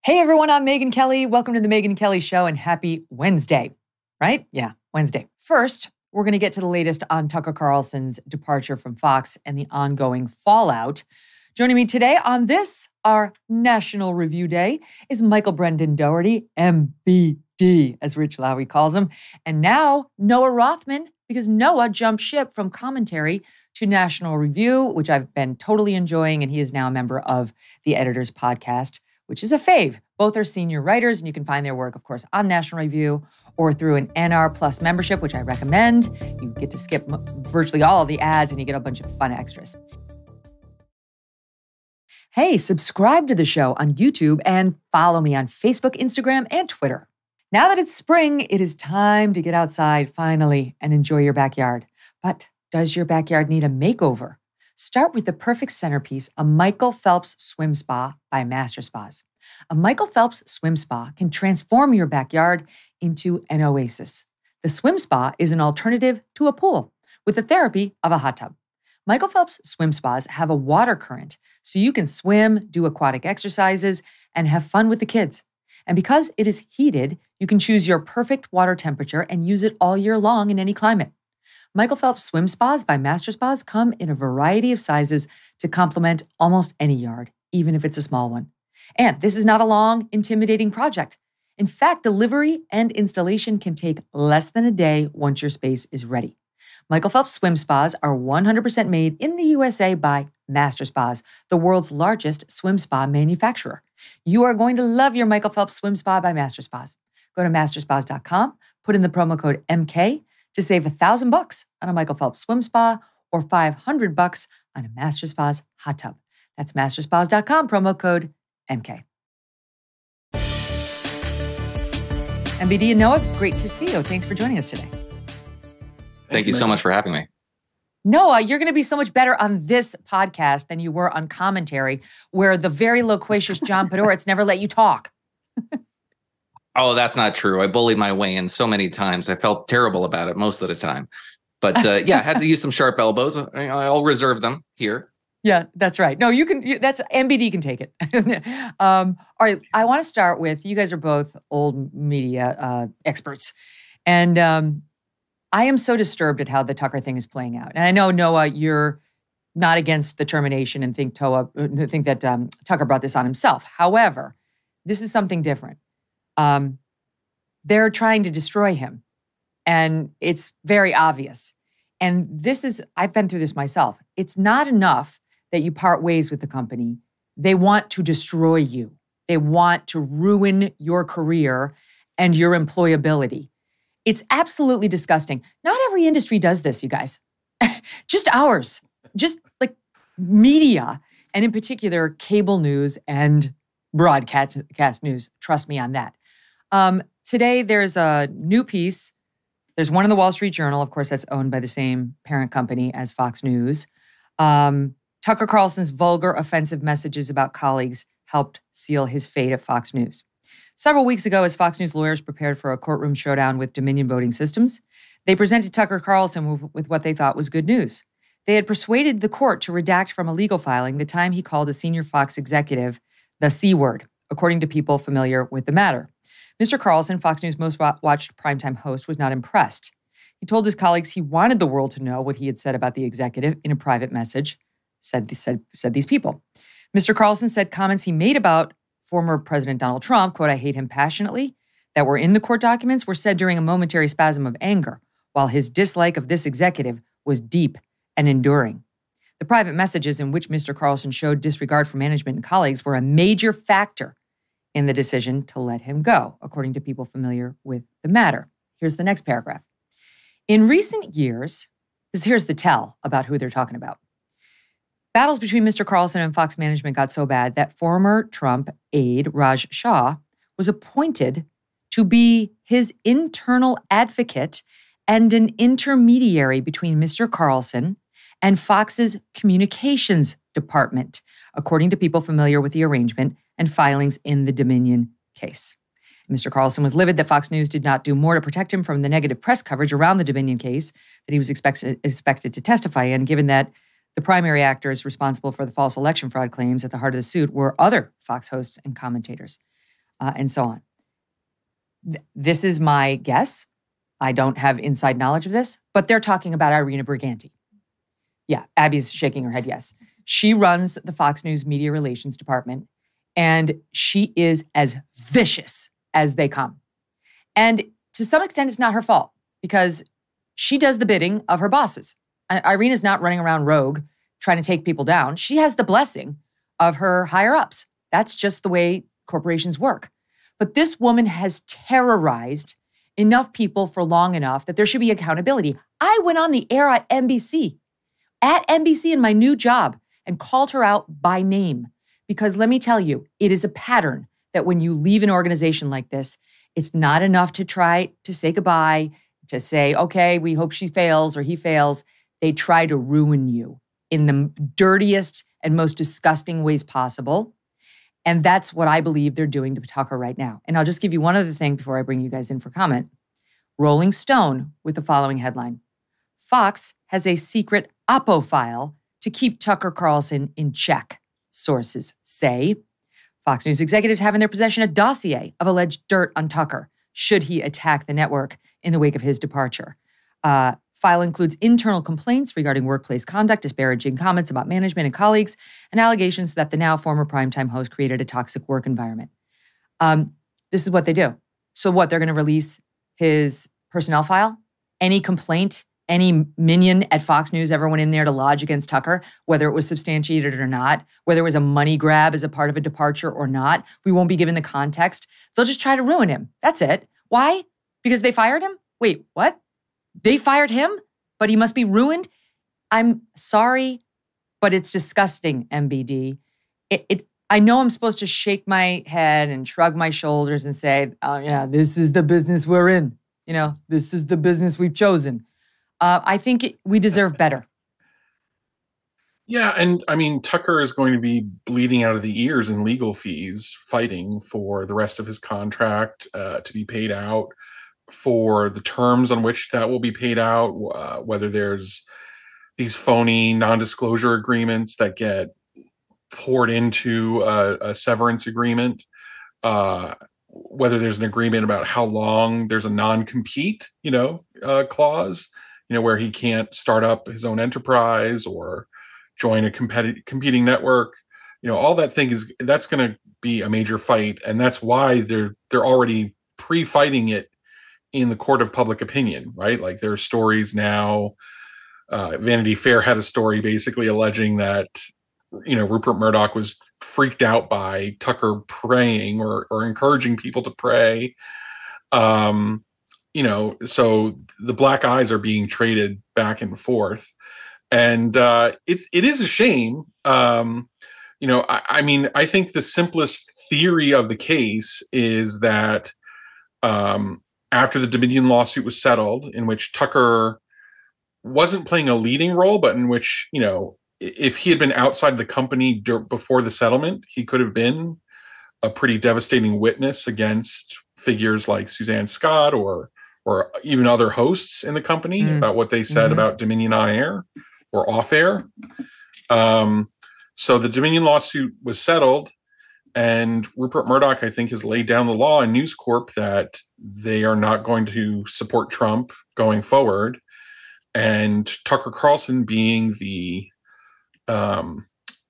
Hey everyone, I'm Megyn Kelly. Welcome to the Megyn Kelly Show and happy Wednesday, right? Yeah, Wednesday. First, we're going to get to the latest on Tucker Carlson's departure from Fox and the ongoing fallout. Joining me today on this, our National Review Day, is Michael Brendan Dougherty, MBD, as Rich Lowry calls him, and now Noah Rothman, because Noah jumped ship from commentary to National Review, which I've been totally enjoying, and he is now a member of the Editor's Podcast, which is a fave. Both are senior writers, and you can find their work, of course, on National Review or through an NR Plus membership, which I recommend. You get to skip virtually all of the ads, and you get a bunch of fun extras. Hey, subscribe to the show on YouTube and follow me on Facebook, Instagram, and Twitter. Now that it's spring, it is time to get outside finally and enjoy your backyard. But does your backyard need a makeover? Start with the perfect centerpiece, a Michael Phelps Swim Spa by Master Spas. A Michael Phelps Swim Spa can transform your backyard into an oasis. The swim spa is an alternative to a pool with the therapy of a hot tub. Michael Phelps Swim Spas have a water current, so you can swim, do aquatic exercises, and have fun with the kids. And because it is heated, you can choose your perfect water temperature and use it all year long in any climate. Michael Phelps Swim Spas by Master Spas come in a variety of sizes to complement almost any yard, even if it's a small one. And this is not a long, intimidating project. In fact, delivery and installation can take less than a day once your space is ready. Michael Phelps Swim Spas are 100% made in the USA by Master Spas, the world's largest swim spa manufacturer. You are going to love your Michael Phelps Swim Spa by Master Spas. Go to masterspas.com, put in the promo code MK to save $1,000 on a Michael Phelps Swim Spa or $500 on a Master Spas hot tub. That's masterspas.com, promo code MK. MBD and Noah, great to see you. Thanks for joining us today. Thank you so much for having me. Noah, you're going to be so much better on this podcast than you were on commentary, where the very loquacious John Podhoretz never let you talk. Oh, that's not true. I bullied my way in so many times. I felt terrible about it most of the time. But yeah, I had to use some sharp elbows. I'll reserve them here. Yeah, that's right. No, you can. That's MBD can take it. All right, I want to start with, you guys are both old media experts. And I am so disturbed at how the Tucker thing is playing out. And I know, Noah, you're not against the termination and think that Tucker brought this on himself. However, this is something different. They're trying to destroy him. And it's very obvious. And this is, I've been through this myself. It's not enough that you part ways with the company. They want to destroy you. They want to ruin your career and your employability. It's absolutely disgusting. Not every industry does this, you guys. Just ours. Just like media, and in particular, cable news and broadcast news. Trust me on that. Today, there's a new piece. There's one in the Wall Street Journal, of course, that's owned by the same parent company as Fox News. Tucker Carlson's vulgar, offensive messages about colleagues helped seal his fate at Fox News. Several weeks ago, as Fox News lawyers prepared for a courtroom showdown with Dominion Voting Systems, they presented Tucker Carlson with what they thought was good news. They had persuaded the court to redact from a legal filing the time he called a senior Fox executive the C word, according to people familiar with the matter. Mr. Carlson, Fox News' most watched primetime host, was not impressed. He told his colleagues he wanted the world to know what he had said about the executive in a private message, said these people. Mr. Carlson said comments he made about former President Donald Trump, quote, "I hate him passionately," that were in the court documents were said during a momentary spasm of anger, while his dislike of this executive was deep and enduring. The private messages in which Mr. Carlson showed disregard for management and colleagues were a major factor in the decision to let him go, according to people familiar with the matter. Here's the next paragraph. In recent years, here's the tell about who they're talking about. Battles between Mr. Carlson and Fox management got so bad that former Trump aide Raj Shah was appointed to be his internal advocate and an intermediary between Mr. Carlson and Fox's communications department, according to people familiar with the arrangement and filings in the Dominion case. Mr. Carlson was livid that Fox News did not do more to protect him from the negative press coverage around the Dominion case that he was expected to testify in, given that the primary actors responsible for the false election fraud claims at the heart of the suit were other Fox hosts and commentators. and so on. This is my guess. I don't have inside knowledge of this, but they're talking about Irina Briganti. Yeah, Abby's shaking her head yes. She runs the Fox News Media Relations Department, and she is as vicious as they come. And to some extent, it's not her fault because she does the bidding of her bosses. Irina's not running around rogue trying to take people down. She has the blessing of her higher-ups. That's just the way corporations work. But this woman has terrorized enough people for long enough that there should be accountability. I went on the air at NBC in my new job and called her out by name. Because let me tell you, it is a pattern that when you leave an organization like this, it's not enough to try to say goodbye, to say, okay, we hope she fails or he fails. They try to ruin you in the dirtiest and most disgusting ways possible. And that's what I believe they're doing to Tucker right now. And I'll just give you one other thing before I bring you guys in for comment. Rolling Stone with the following headline. Fox has a secret Oppo file to keep Tucker Carlson in check, sources say. Fox News executives have in their possession a dossier of alleged dirt on Tucker, should he attack the network in the wake of his departure. File includes internal complaints regarding workplace conduct, disparaging comments about management and colleagues, and allegations that the now former primetime host created a toxic work environment. This is what they do. So what, they're going to release his personnel file? Any complaint, any minion at Fox News ever went in there to lodge against Tucker, whether it was substantiated or not, whether it was a money grab as a part of a departure or not, we won't be given the context. They'll just try to ruin him. That's it. Why? Because they fired him? Wait, what? They fired him, but he must be ruined? I'm sorry, but it's disgusting, MBD. I know I'm supposed to shake my head and shrug my shoulders and say, oh, yeah, this is the business we're in. You know, this is the business we've chosen. I think we deserve better. Yeah, and I mean, Tucker is going to be bleeding out of the ears in legal fees, fighting for the rest of his contract to be paid out, for the terms on which that will be paid out, whether there's these phony non-disclosure agreements that get poured into a severance agreement, whether there's an agreement about how long there's a non-compete, clause, where he can't start up his own enterprise or join a competing network. All that that's going to be a major fight, and that's why they're already pre-fighting it in the court of public opinion, right? Like, there are stories now. Vanity Fair had a story basically alleging that, Rupert Murdoch was freaked out by Tucker praying or encouraging people to pray. So the black eyes are being traded back and forth. And it is a shame. I think the simplest theory of the case is that after the Dominion lawsuit was settled, in which Tucker wasn't playing a leading role, but in which, if he had been outside the company before the settlement, he could have been a pretty devastating witness against figures like Suzanne Scott or even other hosts in the company about what they said about Dominion on air or off air. So the Dominion lawsuit was settled, and Rupert Murdoch, I think, has laid down the law in News Corp that they are not going to support Trump going forward. And Tucker Carlson, being the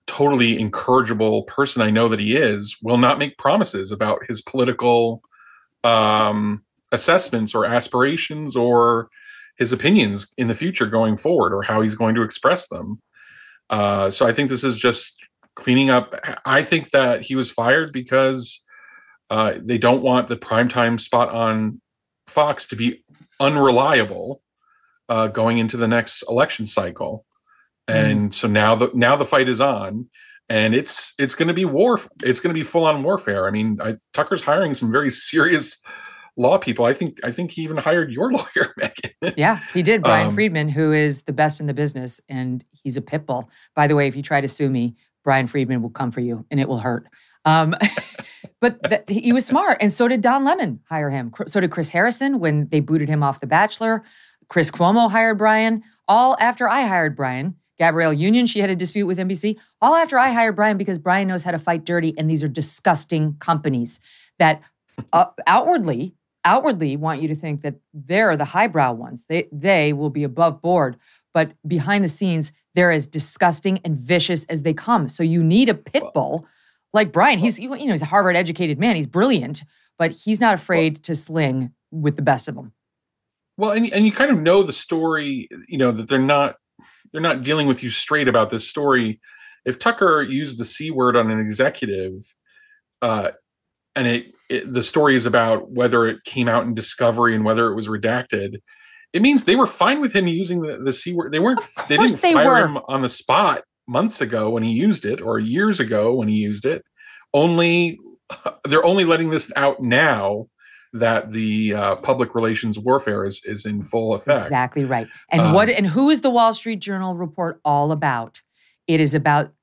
totally incorrigible person I know that he is, will not make promises about his political assessments or aspirations or his opinions in the future going forward, or how he's going to express them. So I think this is just cleaning up. I think that he was fired because they don't want the primetime spot on Fox to be unreliable going into the next election cycle. And so now the fight is on, and it's going to be war. It's going to be full on warfare. I mean, Tucker's hiring some very serious law people. I think he even hired your lawyer, Megyn. Yeah, he did. Brian Friedman, who is the best in the business, and he's a pit bull. By the way, if you try to sue me, Brian Friedman will come for you, and it will hurt. But he was smart, and so did Don Lemon hire him. So did Chris Harrison when they booted him off The Bachelor. Chris Cuomo hired Brian, all after I hired Brian, Gabrielle Union, she had a dispute with NBC. All after I hired Brian because Brian knows how to fight dirty. And these are disgusting companies that outwardly want you to think that they're the highbrow ones. They will be above board. But behind the scenes, they're as disgusting and vicious as they come. So you need a pit bull like Brian. He's a Harvard-educated man. He's brilliant, but he's not afraid to sling with the best of them. Well, and you kind of know the story, that they're not dealing with you straight about this story. If Tucker used the C word on an executive, and the story is about whether it came out in Discovery and whether it was redacted, it means they were fine with him using the C word. They didn't fire him on the spot months ago when he used it, or years ago when he used it. They're only letting this out now that the public relations warfare is in full effect. Exactly right. And who is the Wall Street Journal report all about? It is about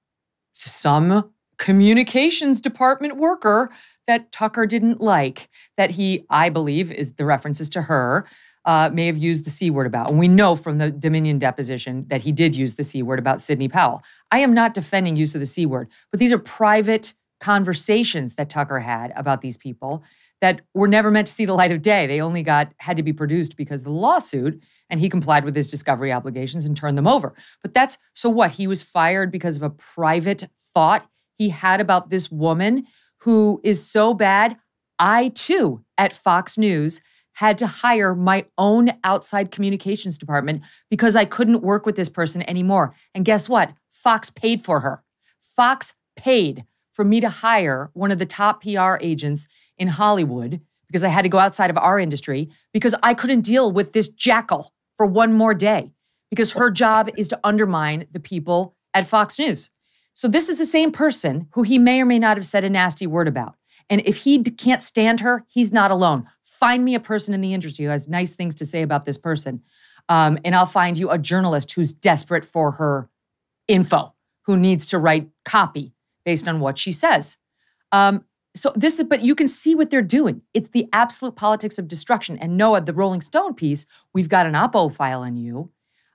some communications department worker that Tucker didn't like, that he, I believe, is the references to her, may have used the C word about. And we know from the Dominion deposition that he did use the C word about Sidney Powell. I am not defending use of the C word, but these are private conversations that Tucker had about these people that were never meant to see the light of day. They only had to be produced because of the lawsuit, and he complied with his discovery obligations and turned them over. But so what? He was fired because of a private thought he had about this woman who is so bad. I, too, at Fox News, had to hire my own outside communications department because I couldn't work with this person anymore. And guess what? Fox paid for her. Fox paid for me to hire one of the top PR agents in Hollywood because I had to go outside of our industry because I couldn't deal with this jackal for one more day because her job is to undermine the people at Fox News. So this is the same person who he may or may not have said a nasty word about. And if he can't stand her, he's not alone. Find me a person in the industry who has nice things to say about this person. And I'll find you a journalist who's desperate for her info, who needs to write copy based on what she says. But you can see what they're doing. It's the absolute politics of destruction. And Noah, the Rolling Stone piece, we've got an Oppo file on you.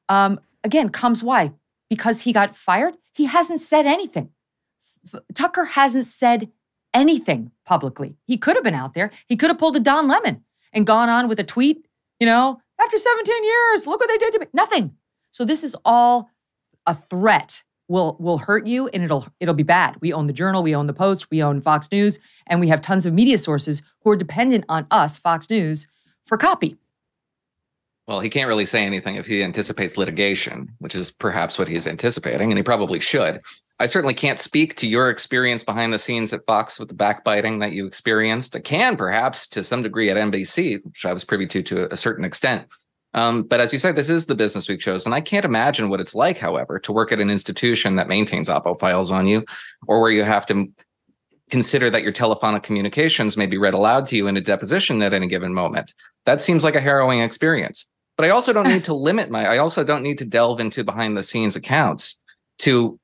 Again, comes why? Because he got fired? He hasn't said anything. Tucker hasn't said anything publicly. He could have been out there. He could have pulled a Don Lemon and gone on with a tweet, after 17 years, look what they did to me. Nothing. So this is all a threat. Will hurt you, and it'll be bad. We own the Journal, we own the Post, we own Fox News, and we have tons of media sources who are dependent on us, Fox News, for copy. Well, he can't really say anything if he anticipates litigation, which is perhaps what he's anticipating, and he probably should. I certainly can't speak to your experience behind the scenes at Fox with the backbiting that you experienced. I can, perhaps, to some degree at NBC, which I was privy to a certain extent. But as you said, this is the business we've chosen. I can't imagine what it's like, however, to work at an institution that maintains Oppo files on you, or where you have to consider that your telephonic communications may be read aloud to you in a deposition at any given moment. That seems like a harrowing experience. But I also don't need to I also don't need to delve into behind the scenes accounts to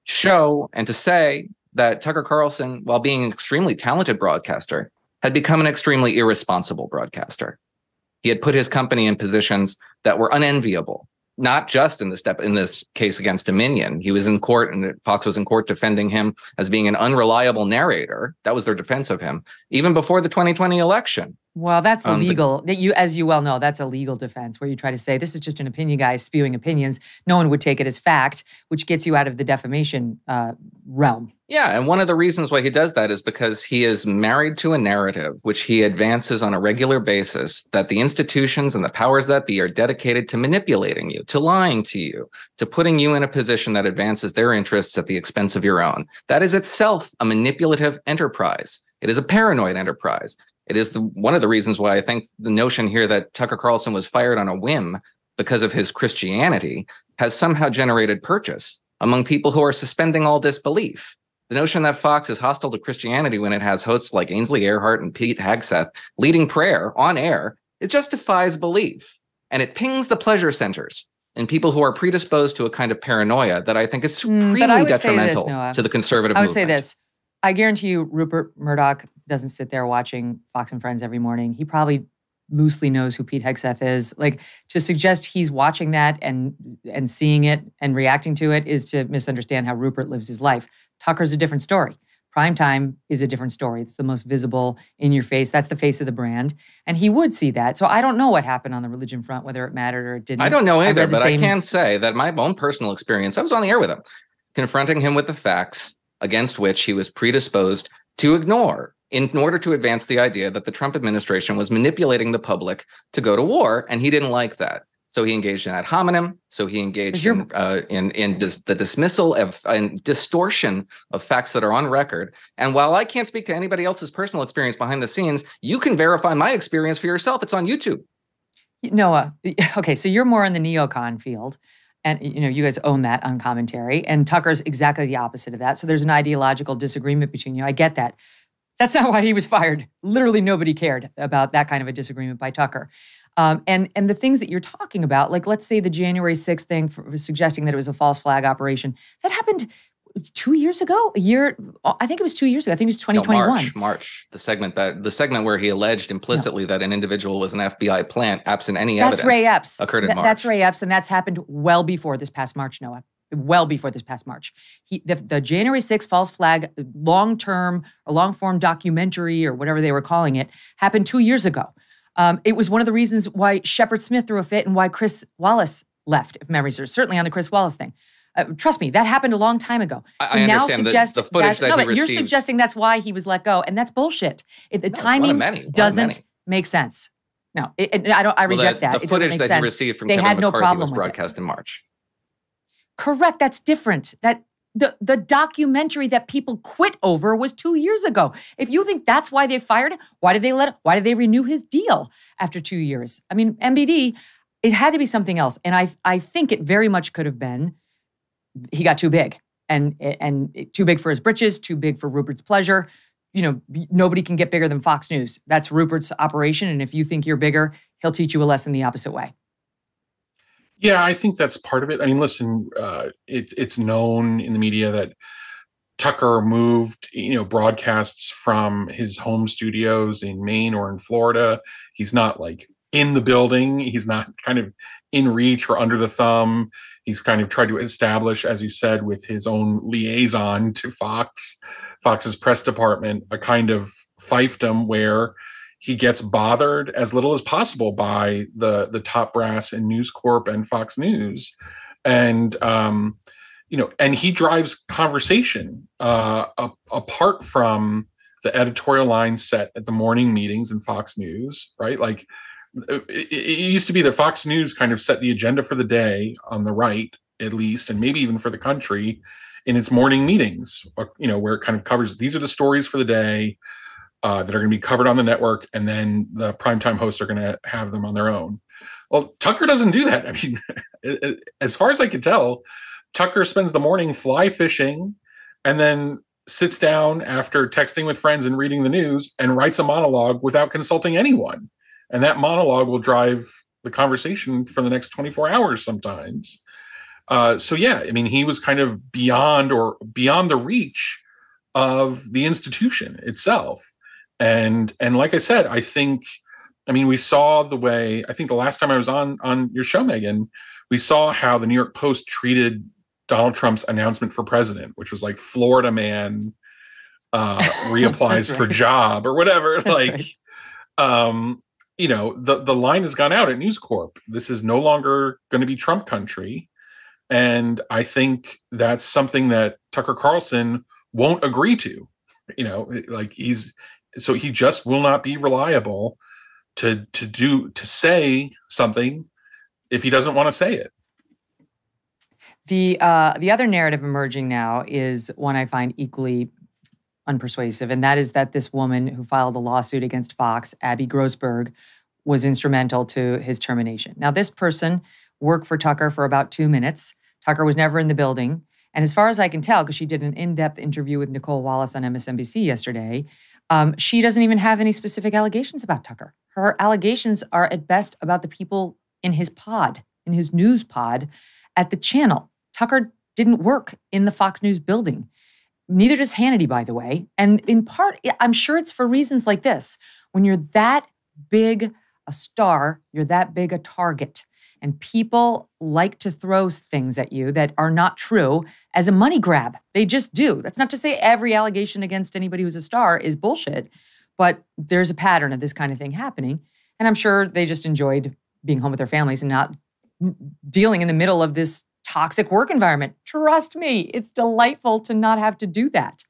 show and to say that Tucker Carlson, while being an extremely talented broadcaster, had become an extremely irresponsible broadcaster. He had put his company in positions that were unenviable, not just in this case against Dominion. He was in court, and Fox was in court defending him as being an unreliable narrator. That was their defense of him, even before the 2020 election. Well, that's illegal. As you well know, that's a legal defense where you try to say this is just an opinion guy spewing opinions. No one would take it as fact, which gets you out of the defamation realm. Yeah, and one of the reasons why he does that is because he is married to a narrative which he advances on a regular basis, that the institutions and the powers that be are dedicated to manipulating you, to lying to you, to putting you in a position that advances their interests at the expense of your own. That is itself a manipulative enterprise. It is a paranoid enterprise. It is one of the reasons why I think the notion here that Tucker Carlson was fired on a whim because of his Christianity has somehow generated purchase among people who are suspending all disbelief. The notion that Fox is hostile to Christianity when it has hosts like Ainsley Earhardt and Pete Hegseth leading prayer on air, it just defies belief. And it pings the pleasure centers in people who are predisposed to a kind of paranoia that I think is supremely detrimental to the conservative movement. I would say this. I guarantee you Rupert Murdoch doesn't sit there watching Fox and Friends every morning. He probably loosely knows who Pete Hegseth is. Like, to suggest he's watching that and seeing it and reacting to it is to misunderstand how Rupert lives his life. Tucker's a different story. Primetime is a different story. It's the most visible, in your face. That's the face of the brand. And he would see that. So I don't know what happened on the religion front, whether it mattered or it didn't. I don't know either, but I can say that my own personal experience, I was on the air with him, confronting him with the facts against which he was predisposed to ignore in order to advance the idea that the Trump administration was manipulating the public to go to war. And he didn't like that. So he engaged in ad hominem. So he engaged in the dismissal of and distortion of facts that are on record. And while I can't speak to anybody else's personal experience behind the scenes, you can verify my experience for yourself. It's on YouTube. Noah, okay, so you're more in the neocon field. And, you guys own that on commentary. And Tucker's exactly the opposite of that. So there's an ideological disagreement between you. I get that. That's not why he was fired. Literally nobody cared about that kind of a disagreement by Tucker. And the things that you're talking about, like let's say the January 6th thing for suggesting that it was a false flag operation, that happened 2 years ago, I think it was 2 years ago. I think it was 2021. No, March. The segment where he alleged implicitly that an individual was an FBI plant, absent any evidence. That's Ray Epps. Occurred in March. That's Ray Epps, and that's happened well before this past March, Noah. Well before this past March. The January 6th false flag, long-term or long-form documentary or whatever they were calling it, happened 2 years ago. It was one of the reasons why Shepard Smith threw a fit and why Chris Wallace left, if memory serves, certainly on the Chris Wallace thing. Trust me, that happened a long time ago. I now suggest the footage that he received. You're suggesting that's why he was let go, and that's bullshit. The timing doesn't make sense. No, I reject that. The footage that he received from Kevin McCarthy was broadcast in March. Correct. That's different. The documentary that people quit over was 2 years ago. If you think that's why they fired him, why did they renew his deal after 2 years? I mean, MBD, it had to be something else. And I think it very much could have been he got too big and too big for his britches, too big for Rupert's pleasure. Nobody can get bigger than Fox News. That's Rupert's operation. And if you think you're bigger, he'll teach you a lesson the opposite way. Yeah, I think that's part of it. I mean, listen, it's known in the media that Tucker moved, broadcasts from his home studios in Maine or in Florida. He's not like in the building. He's not kind of in reach or under the thumb. He's kind of tried to establish, as you said, with his own liaison to Fox's press department, a kind of fiefdom where he gets bothered as little as possible by the top brass in News Corp and Fox News. And, and he drives conversation apart from the editorial line set at the morning meetings in Fox News, right? Like it used to be that Fox News kind of set the agenda for the day on the right, at least, and maybe even for the country in its morning meetings, where it kind of covers, these are the stories for the day that are going to be covered on the network, and then the primetime hosts are going to have them on their own. Well, Tucker doesn't do that. I mean, as far as I can tell, Tucker spends the morning fly fishing and then sits down after texting with friends and reading the news and writes a monologue without consulting anyone. And that monologue will drive the conversation for the next 24 hours sometimes. So yeah, I mean, he was kind of beyond the reach of the institution itself. And like I said, we saw the way, I think the last time I was on your show, Megyn, we saw how the New York Post treated Donald Trump's announcement for president, which was like Florida man reapplies for job or whatever. That's right. The line has gone out at News Corp. This is no longer going to be Trump country. And I think that's something that Tucker Carlson won't agree to. So he just will not be reliable to say something if he doesn't want to say it. The other narrative emerging now is one I find equally unpersuasive, and that is that this woman who filed a lawsuit against Fox, Abby Grossberg, was instrumental to his termination. Now, this person worked for Tucker for about 2 minutes. Tucker was never in the building. And as far as I can tell, because she did an in-depth interview with Nicole Wallace on MSNBC yesterday, she doesn't even have any specific allegations about Tucker. Her allegations are at best about the people in his pod, in his news pod at the channel. Tucker didn't work in the Fox News building. Neither does Hannity, by the way. And in part, I'm sure it's for reasons like this. When you're that big a star, you're that big a target. And people like to throw things at you that are not true as a money grab. They just do. That's not to say every allegation against anybody who's a star is bullshit, but there's a pattern of this kind of thing happening. And I'm sure they just enjoyed being home with their families and not dealing in the middle of this toxic work environment. Trust me, it's delightful to not have to do that.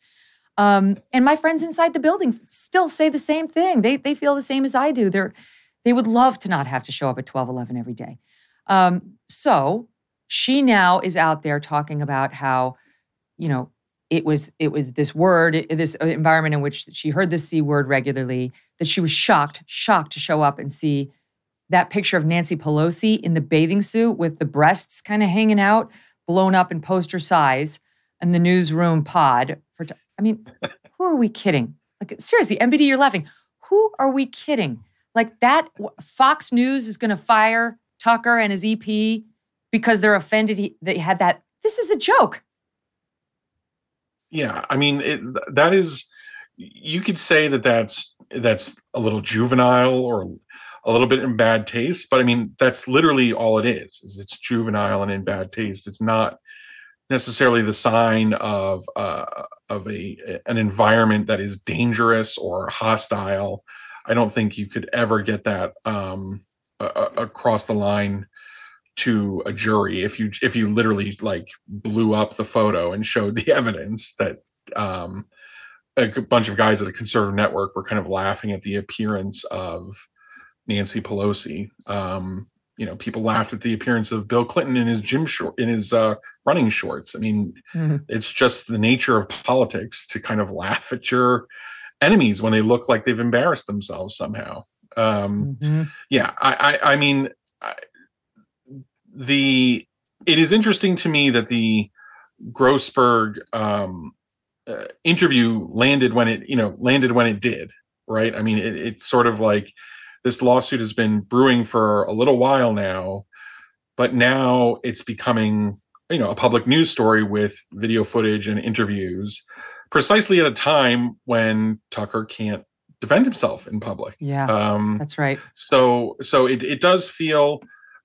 And my friends inside the building still say the same thing. They feel the same as I do. They would love to not have to show up at 12:11 every day. So she now is out there talking about how, it was this word, this environment in which she heard the C word regularly, that she was shocked to show up and see that picture of Nancy Pelosi in the bathing suit with the breasts kind of hanging out, blown up in poster size in the newsroom pod. Who are we kidding? Like, seriously, MBD, you're laughing. Who are we kidding? Like that, Fox News is going to fire Tucker and his EP because they're offended that he had that. This is a joke. Yeah, that is, you could say that's a little juvenile or a little bit in bad taste, but that's literally all it is it's juvenile and in bad taste. It's not necessarily the sign of an environment that is dangerous or hostile. I don't think you could ever get that across the line to a jury if you literally like blew up the photo and showed the evidence that a bunch of guys at a conservative network were kind of laughing at the appearance of Nancy Pelosi. People laughed at the appearance of Bill Clinton in his running shorts. It's just the nature of politics to kind of laugh at your enemies when they look like they've embarrassed themselves somehow. It is interesting to me that the Grossberg interview landed when it did, right? It's sort of like this lawsuit has been brewing for a little while now, but now it's becoming, a public news story with video footage and interviews precisely at a time when Tucker can't defend himself in public. Yeah, that's right. So it does feel,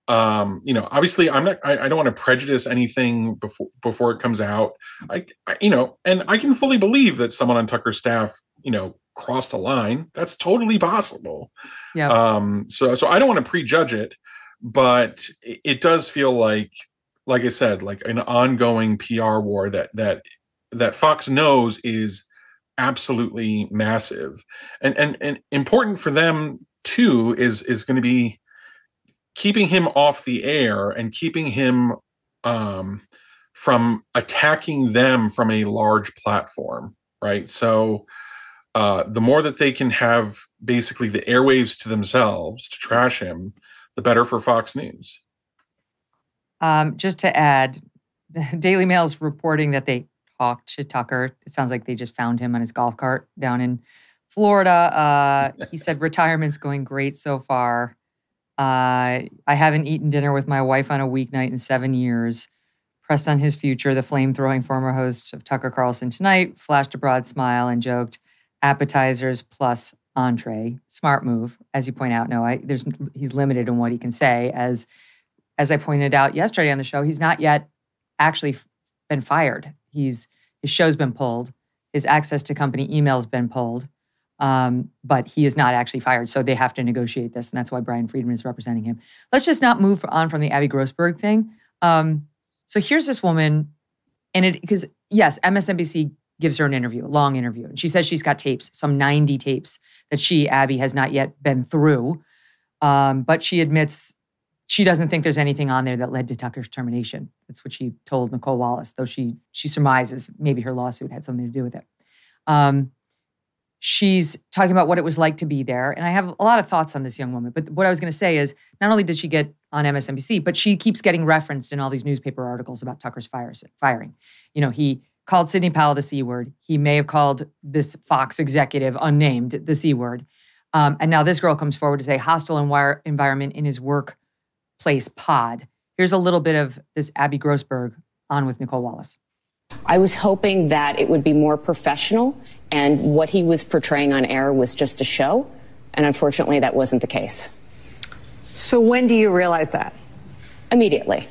obviously I don't want to prejudice anything before it comes out. And I can fully believe that someone on Tucker's staff, crossed a line. That's totally possible. Yeah. So I don't want to prejudge it, but it does feel like I said, like an ongoing PR war that Fox knows is absolutely massive, and important for them too is going to be keeping him off the air and keeping him from attacking them from a large platform, right? So the more that they can have basically the airwaves to themselves to trash him, the better for Fox News. Just to add, Daily Mail's reporting that they talked to Tucker. It sounds like they just found him on his golf cart down in Florida. He said, retirement's going great so far. I haven't eaten dinner with my wife on a weeknight in 7 years. Pressed on his future, the flame-throwing former host of Tucker Carlson Tonight flashed a broad smile and joked, appetizers plus entree. Smart move. As you point out, he's limited in what he can say. As I pointed out yesterday on the show, he's not yet actually been fired. His show's been pulled. His access to company email's been pulled. But he is not actually fired. So they have to negotiate this. And that's why Brian Friedman is representing him. Let's just not move on from the Abby Grossberg thing. So here's this woman, because yes, MSNBC gives her an interview, a long interview. And she says she's got tapes, some 90 tapes that Abby, has not yet been through. But she admits she doesn't think there's anything on there that led to Tucker's termination. That's what she told Nicole Wallace, though she surmises maybe her lawsuit had something to do with it. She's talking about what it was like to be there. And I have a lot of thoughts on this young woman. But what I was going to say is, not only did she get on MSNBC, but she keeps getting referenced in all these newspaper articles about Tucker's firing. He called Sidney Powell the C word. He may have called this Fox executive, unnamed, the C word. And now this girl comes forward to say hostile environment in his workplace pod. Here's a little bit of this Abby Grossberg on with Nicole Wallace. I was hoping that it would be more professional, and what he was portraying on air was just a show, and unfortunately that wasn't the case. So when do you realize that? Immediately.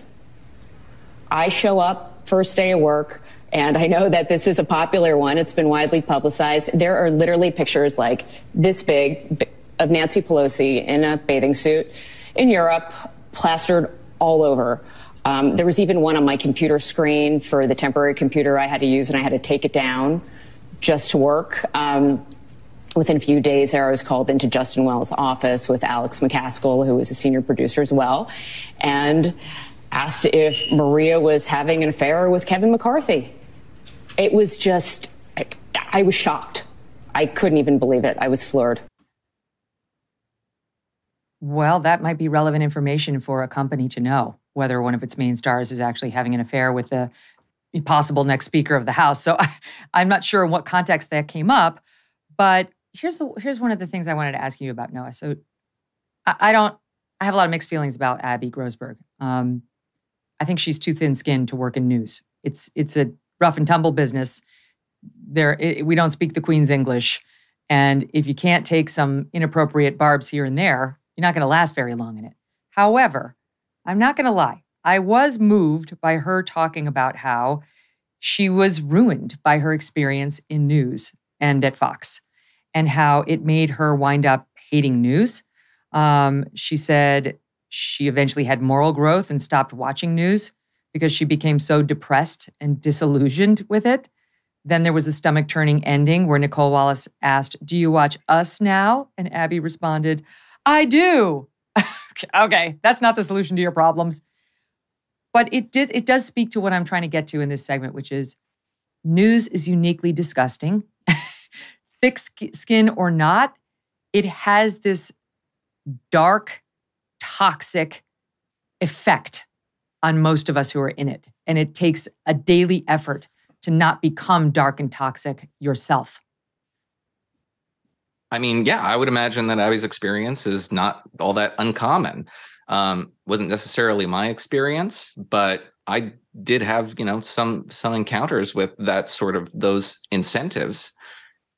I show up first day of work, and I know that this is a popular one. It's been widely publicized. There are literally pictures like this big of Nancy Pelosi in a bathing suit in Europe, plastered all over. There was even one on my computer screen for the temporary computer I had to use, and I had to take it down just to work. Within a few days there, I was called into Justin Wells' office with Alex McCaskill, who was a senior producer as well, and asked if Maria was having an affair with Kevin McCarthy. It was just, I was shocked. I couldn't even believe it. I was floored. Well, that might be relevant information for a company to know, whether one of its main stars is actually having an affair with the possible next Speaker of the House. So I'm not sure in what context that came up, but here's one of the things I wanted to ask you about, Noah. So I have a lot of mixed feelings about Abby Grossberg. I think she's too thin-skinned to work in news. It's a rough and tumble business. We don't speak the Queen's English. And if you can't take some inappropriate barbs here and there, you're not going to last very long in it. However, I'm not going to lie. I was moved by her talking about how she was ruined by her experience in news and at Fox, and how it made her wind up hating news. She said she eventually had moral growth and stopped watching news because she became so depressed and disillusioned with it. Then there was a stomach-turning ending where Nicole Wallace asked, "Do you watch Us now?" And Abby responded, "I do." Okay, that's not the solution to your problems. But it does speak to what I'm trying to get to in this segment, which is news is uniquely disgusting. Thick skin or not, it has this dark, toxic effect on most of us who are in it. And it takes a daily effort to not become dark and toxic yourself. I mean, yeah, I would imagine that Abby's experience is not all that uncommon. Wasn't necessarily my experience, but I did have, some encounters with that sort of those incentives.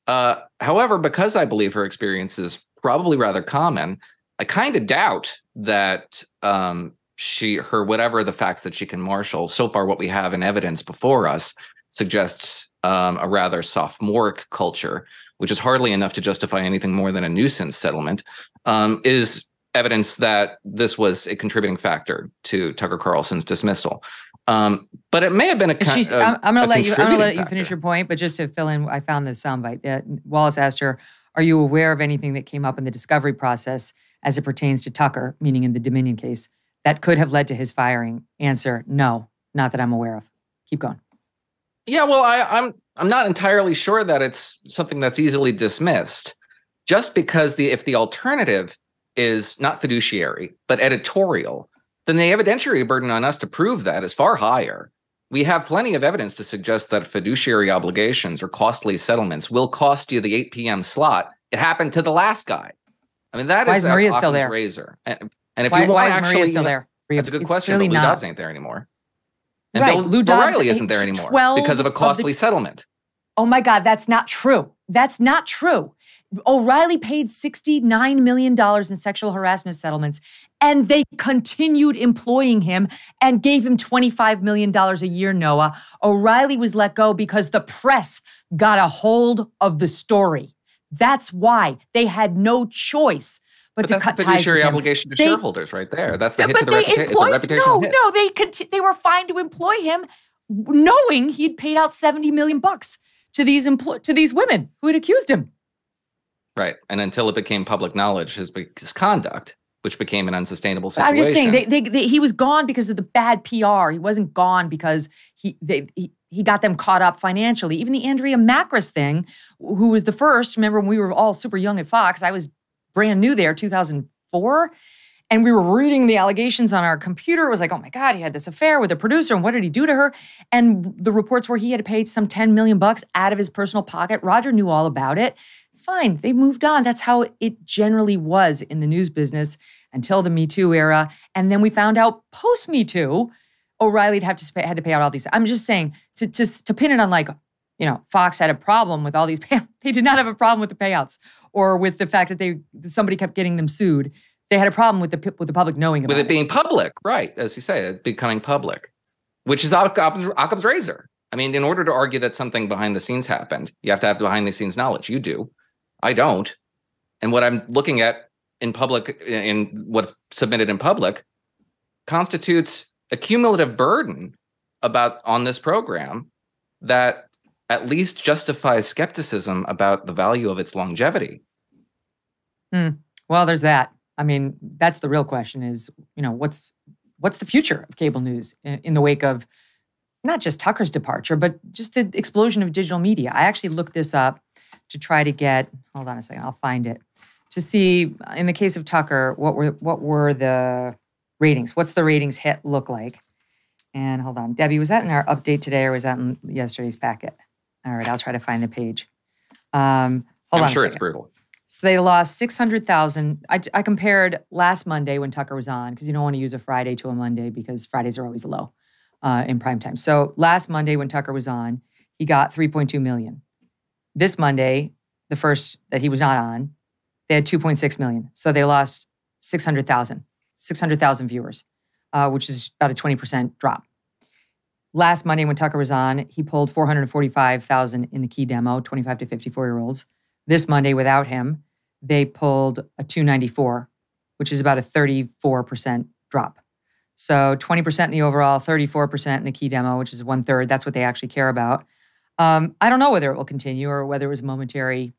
However, because I believe her experience is probably rather common, I kind of doubt that whatever the facts that she can marshal, so far what we have in evidence before us suggests a rather sophomoric culture, which is hardly enough to justify anything more than a nuisance settlement, is evidence that this was a contributing factor to Tucker Carlson's dismissal. But it may have been I'm going to let you finish your point, but just to fill in, I found this soundbite. Wallace asked her, "Are you aware of anything that came up in the discovery process as it pertains to Tucker," meaning in the Dominion case, "that could have led to his firing?" Answer, "No, not that I'm aware of." Keep going. Yeah, well, I'm not entirely sure that it's something that's easily dismissed, just because if the alternative is not fiduciary but editorial, then the evidentiary burden on us to prove that is far higher. We have plenty of evidence to suggest that fiduciary obligations or costly settlements will cost you the 8 p.m. slot. It happened to the last guy. I mean, that why is Maria still there? Razor. And if why is Maria still there? That's a good question. But Lou Dobbs ain't there anymore. And right. Lou O'Reilly isn't there anymore because of a costly settlement. Oh my God, that's not true. That's not true. O'Reilly paid $69 million in sexual harassment settlements, and they continued employing him and gave him $25 million a year, Noah. O'Reilly was let go because the press got a hold of the story. That's why. They had no choice but to cut ties with him. That's the fiduciary obligation to shareholders right there. That's the hit to the reputation. It's a reputational hit. No, they were fine to employ him knowing he'd paid out $70 million to these women who had accused him. Right. And until it became public knowledge, his conduct, which became an unsustainable situation. I'm just saying, he was gone because of the bad PR. He wasn't gone because he got them caught up financially. Even the Andrea Macris thing, who was the first, remember when we were all super young at Fox, I was brand new there, 2004, and we were reading the allegations on our computer. It was like, oh my God, he had this affair with a producer, and what did he do to her? And the reports were he had to pay some $10 million out of his personal pocket. Roger knew all about it. Fine, they moved on. That's how it generally was in the news business until the Me Too era. And then we found out post-Me Too, O'Reilly had to pay out all these. I'm just saying, to pin it on like, Fox had a problem with all these payouts. They did not have a problem with the payouts or with the fact that somebody kept getting them sued. They had a problem with the public knowing about with it being public, right? As you say, it becoming public, which is Occam's razor. I mean, in order to argue that something behind the scenes happened, you have to have behind the scenes knowledge. You do. I don't. And what I'm looking at in public, in what's submitted in public, constitutes a cumulative burden on this program that at least justifies skepticism about the value of its longevity. Well, there's that. I mean, that's the real question is, what's the future of cable news in the wake of not just Tucker's departure, but just the explosion of digital media? I actually looked this up to try to get, hold on a second, I'll find it, to see, in the case of Tucker, what were the ratings? What's the ratings hit look like? And hold on, Debbie, was that in our update today or was that in yesterday's packet? All right, I'll try to find the page. Hold on I'm sure it's brutal. So they lost 600,000. I compared last Monday when Tucker was on, because you don't want to use a Friday to a Monday because Fridays are always low in prime time. So last Monday when Tucker was on, he got 3.2 million. This Monday, the first that he was not on, they had 2.6 million. So they lost 600,000 viewers, which is about a 20% drop. Last Monday when Tucker was on, he pulled 445,000 in the key demo, 25 to 54-year-olds. This Monday, without him, they pulled a 294, which is about a 34% drop. So 20% in the overall, 34% in the key demo, which is 1/3. That's what they actually care about. I don't know whether it will continue or whether it was momentary.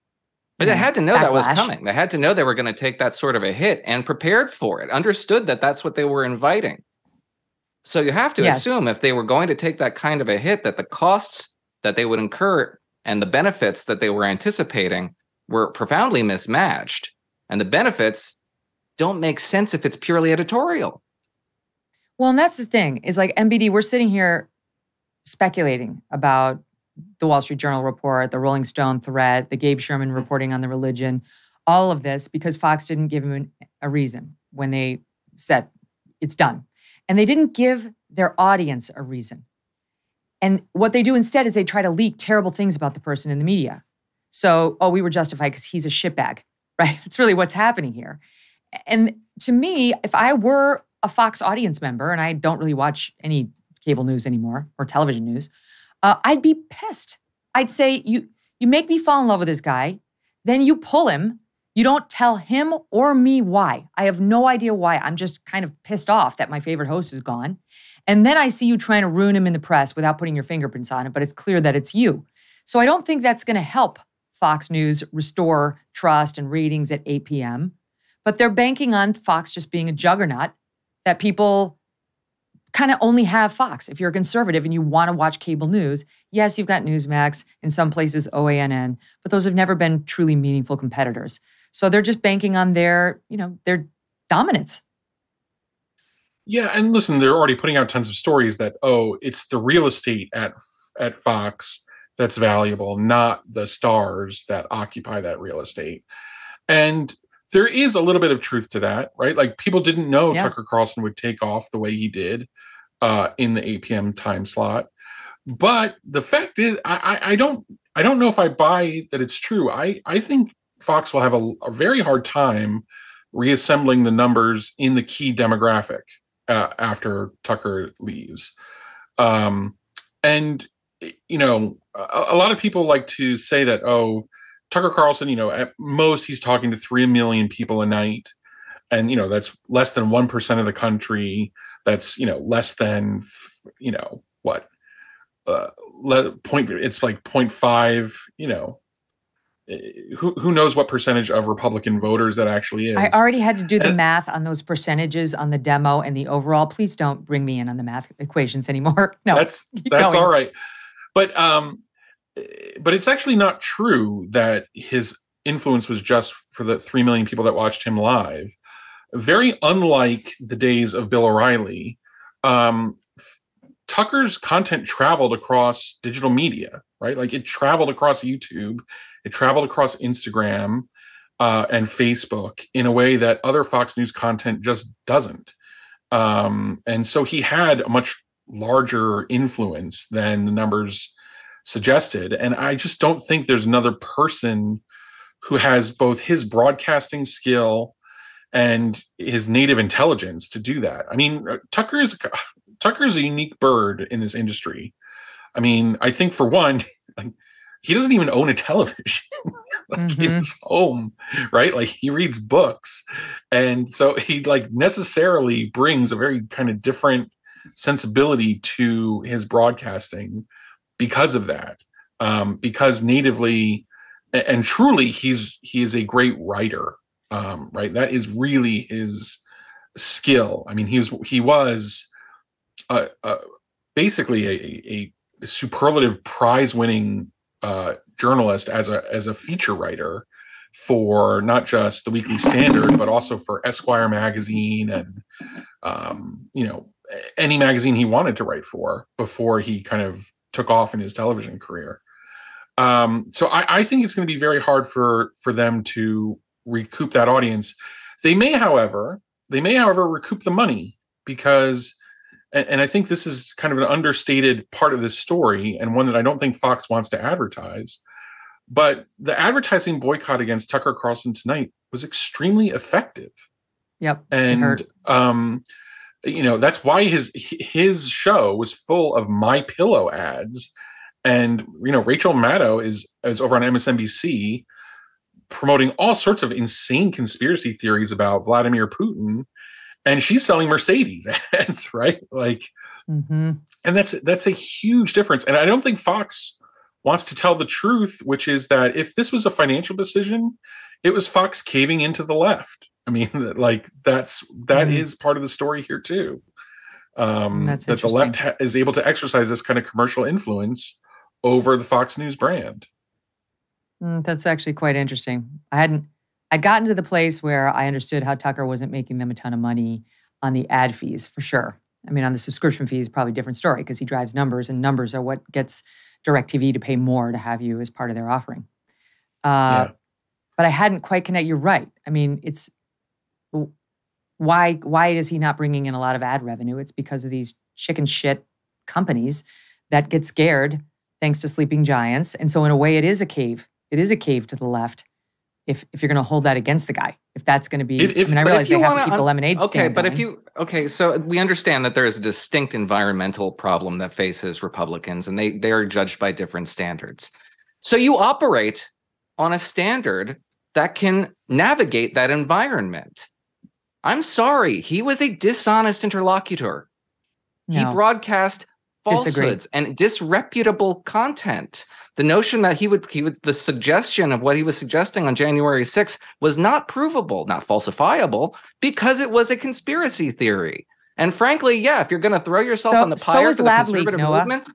But they had to know backlash. that was coming. They had to know they were going to take that sort of a hit and prepared for it, understood that that's what they were inviting. So you have to assume if they were going to take that kind of a hit, that the costs that they would incur and the benefits that they were anticipating were profoundly mismatched. And the benefits don't make sense if it's purely editorial. Well, and that's the thing, is like MBD, we're sitting here speculating about the Wall Street Journal report, the Rolling Stone thread, the Gabe Sherman reporting on the religion, all of this because Fox didn't give him a reason when they said it's done. And they didn't give their audience a reason. And what they do instead is they try to leak terrible things about the person in the media. So, we were justified because he's a shitbag, right? That's really what's happening here. And to me, if I were a Fox audience member, and I don't really watch any cable news anymore or television news, I'd be pissed. I'd say, you make me fall in love with this guy, then you pull him. You don't tell him or me why. I have no idea why. I'm just kind of pissed off that my favorite host is gone. And then I see you trying to ruin him in the press without putting your fingerprints on it, but it's clear that it's you. So I don't think that's going to help Fox News restore trust and ratings at 8 p.m. But they're banking on Fox just being a juggernaut that people kind of only have Fox. If you're a conservative and you want to watch cable news, yes, you've got Newsmax, in some places OANN, but those have never been truly meaningful competitors. So they're just banking on their dominance. Yeah, and listen, they're already putting out tons of stories that, it's the real estate at Fox that's valuable, not the stars that occupy that real estate. And there is a little bit of truth to that, right? Like, people didn't know Tucker Carlson would take off the way he did in the 8 p.m. time slot. But the fact is, I don't know if I buy that it's true. I think Fox will have a very hard time reassembling the numbers in the key demographic after Tucker leaves. And, a lot of people like to say that, Tucker Carlson, at most he's talking to 3 million people a night. And, that's less than 1% of the country. That's, less than, it's like 0.5, who knows what percentage of Republican voters that actually is. I already had to do the math on those percentages on the demo and the overall. Please don't bring me in on the math equations anymore. No, that's all right. But it's actually not true that his influence was just for the 3 million people that watched him live. Very unlike the days of Bill O'Reilly, Tucker's content traveled across digital media, right? Like, it traveled across YouTube, it traveled across Instagram and Facebook in a way that other Fox News content just doesn't. And so he had a much larger influence than the numbers suggested. And I just don't think there's another person who has both his broadcasting skill and his native intelligence to do that. I mean, Tucker's a unique bird in this industry. I mean, I think for one, like, he doesn't even own a television like in his home, right? Like he reads books. And so he like necessarily brings a very kind of different sensibility to his broadcasting because of that. Because natively and truly he is a great writer. Right. That is really his skill. I mean, he was basically a superlative prize-winning journalist as a feature writer for not just the Weekly Standard, but also for Esquire magazine and any magazine he wanted to write for before he kind of took off in his television career. So I think it's going to be very hard for them to recoup that audience. They may, however, recoup the money because, and I think this is kind of an understated part of this story and one that I don't think Fox wants to advertise, but the advertising boycott against Tucker Carlson tonight was extremely effective. Yep. And, that's why his show was full of My Pillow ads. And, Rachel Maddow is over on MSNBC promoting all sorts of insane conspiracy theories about Vladimir Putin, and she's selling Mercedes ads, right? Like, and that's a huge difference. And I don't think Fox wants to tell the truth, which is that if this was a financial decision, it was Fox caving into the left. I mean, like that is part of the story here too. That the left is able to exercise this kind of commercial influence over the Fox News brand. That's actually quite interesting. I'd gotten to the place where I understood how Tucker wasn't making them a ton of money on the ad fees, for sure. I mean, on the subscription fees, probably a different story because he drives numbers, and numbers are what gets DirecTV to pay more to have you as part of their offering. But I hadn't quite connected. You're right. I mean, it's why is he not bringing in a lot of ad revenue? It's because of these chicken shit companies that get scared thanks to sleeping giants. And so in a way, it is a cave. It is a cave to the left if you're going to hold that against the guy. If that's going to be, I realize they have to keep the lemonade stand going. So we understand that there is a distinct environmental problem that faces Republicans, and they are judged by different standards. So you operate on a standard that can navigate that environment. I'm sorry, he was a dishonest interlocutor. No. He broadcast falsehoods and disreputable content. The notion that he would the suggestion of what he was suggesting on January 6th was not provable, not falsifiable, because it was a conspiracy theory. And frankly, if you're going to throw yourself on the pyre to the conservative movement,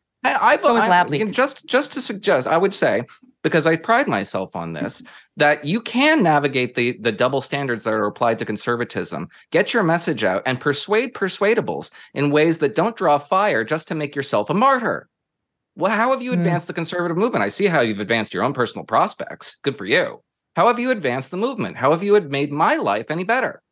just to suggest, I would say, because I pride myself on this, that you can navigate the double standards that are applied to conservatism, get your message out, and persuade persuadables in ways that don't draw fire just to make yourself a martyr. Well, how have you advanced the conservative movement? I see how you've advanced your own personal prospects. Good for you. How have you advanced the movement? How have you made my life any better?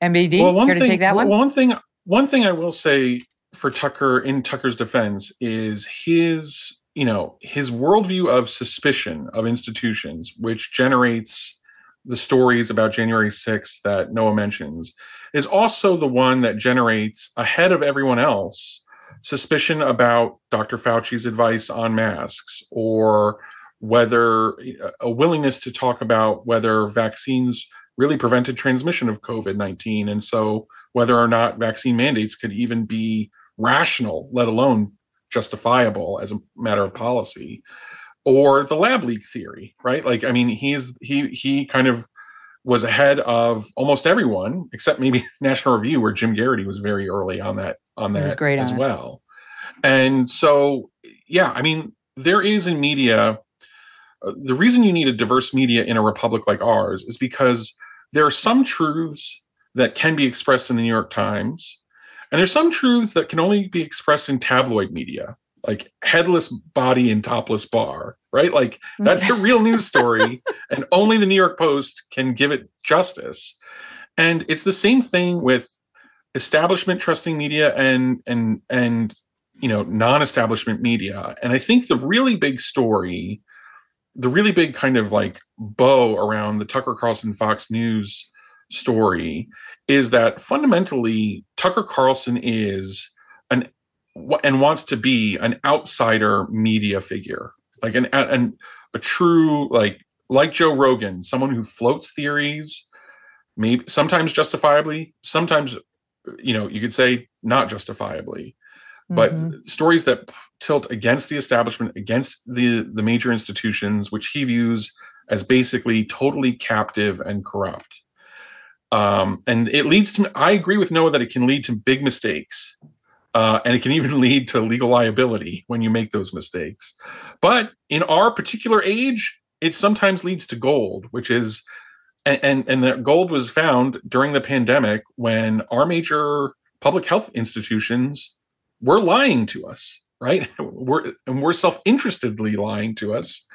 MBD, care to take that one? One thing I will say for Tucker, in Tucker's defense, is his worldview of suspicion of institutions, which generates the stories about January 6th that Noah mentions, is also the one that generates, ahead of everyone else, suspicion about Dr. Fauci's advice on masks, or whether a willingness to talk about whether vaccines really prevented transmission of COVID-19. And so whether or not vaccine mandates could even be rational, let alone justifiable as a matter of policy, or the lab leak theory, right? Like, I mean, he kind of was ahead of almost everyone, except maybe National Review, where Jim Garrity was very early on that as well. And so, I mean, there is in media, the reason you need a diverse media in a republic like ours is because there are some truths that can be expressed in the New York Times, and there's some truths that can only be expressed in tabloid media, like headless body and topless bar, right? Like that's the real news story, and only the New York Post can give it justice. And it's the same thing with establishment trusting media and non-establishment media. And I think the really big story the really big kind of like bow around the Tucker Carlson Fox News story is that fundamentally Tucker Carlson is and wants to be an outsider media figure, like a true like Joe Rogan, someone who floats theories, maybe sometimes justifiably, sometimes you could say not justifiably, but stories that tilt against the establishment, against the major institutions, which he views as basically totally captive and corrupt. And it leads to, I agree with Noah that it can lead to big mistakes. And it can even lead to legal liability when you make those mistakes. But in our particular age, it sometimes leads to gold, which is, and that gold was found during the pandemic when our major public health institutions were lying to us, right? We're self-interestedly lying to us.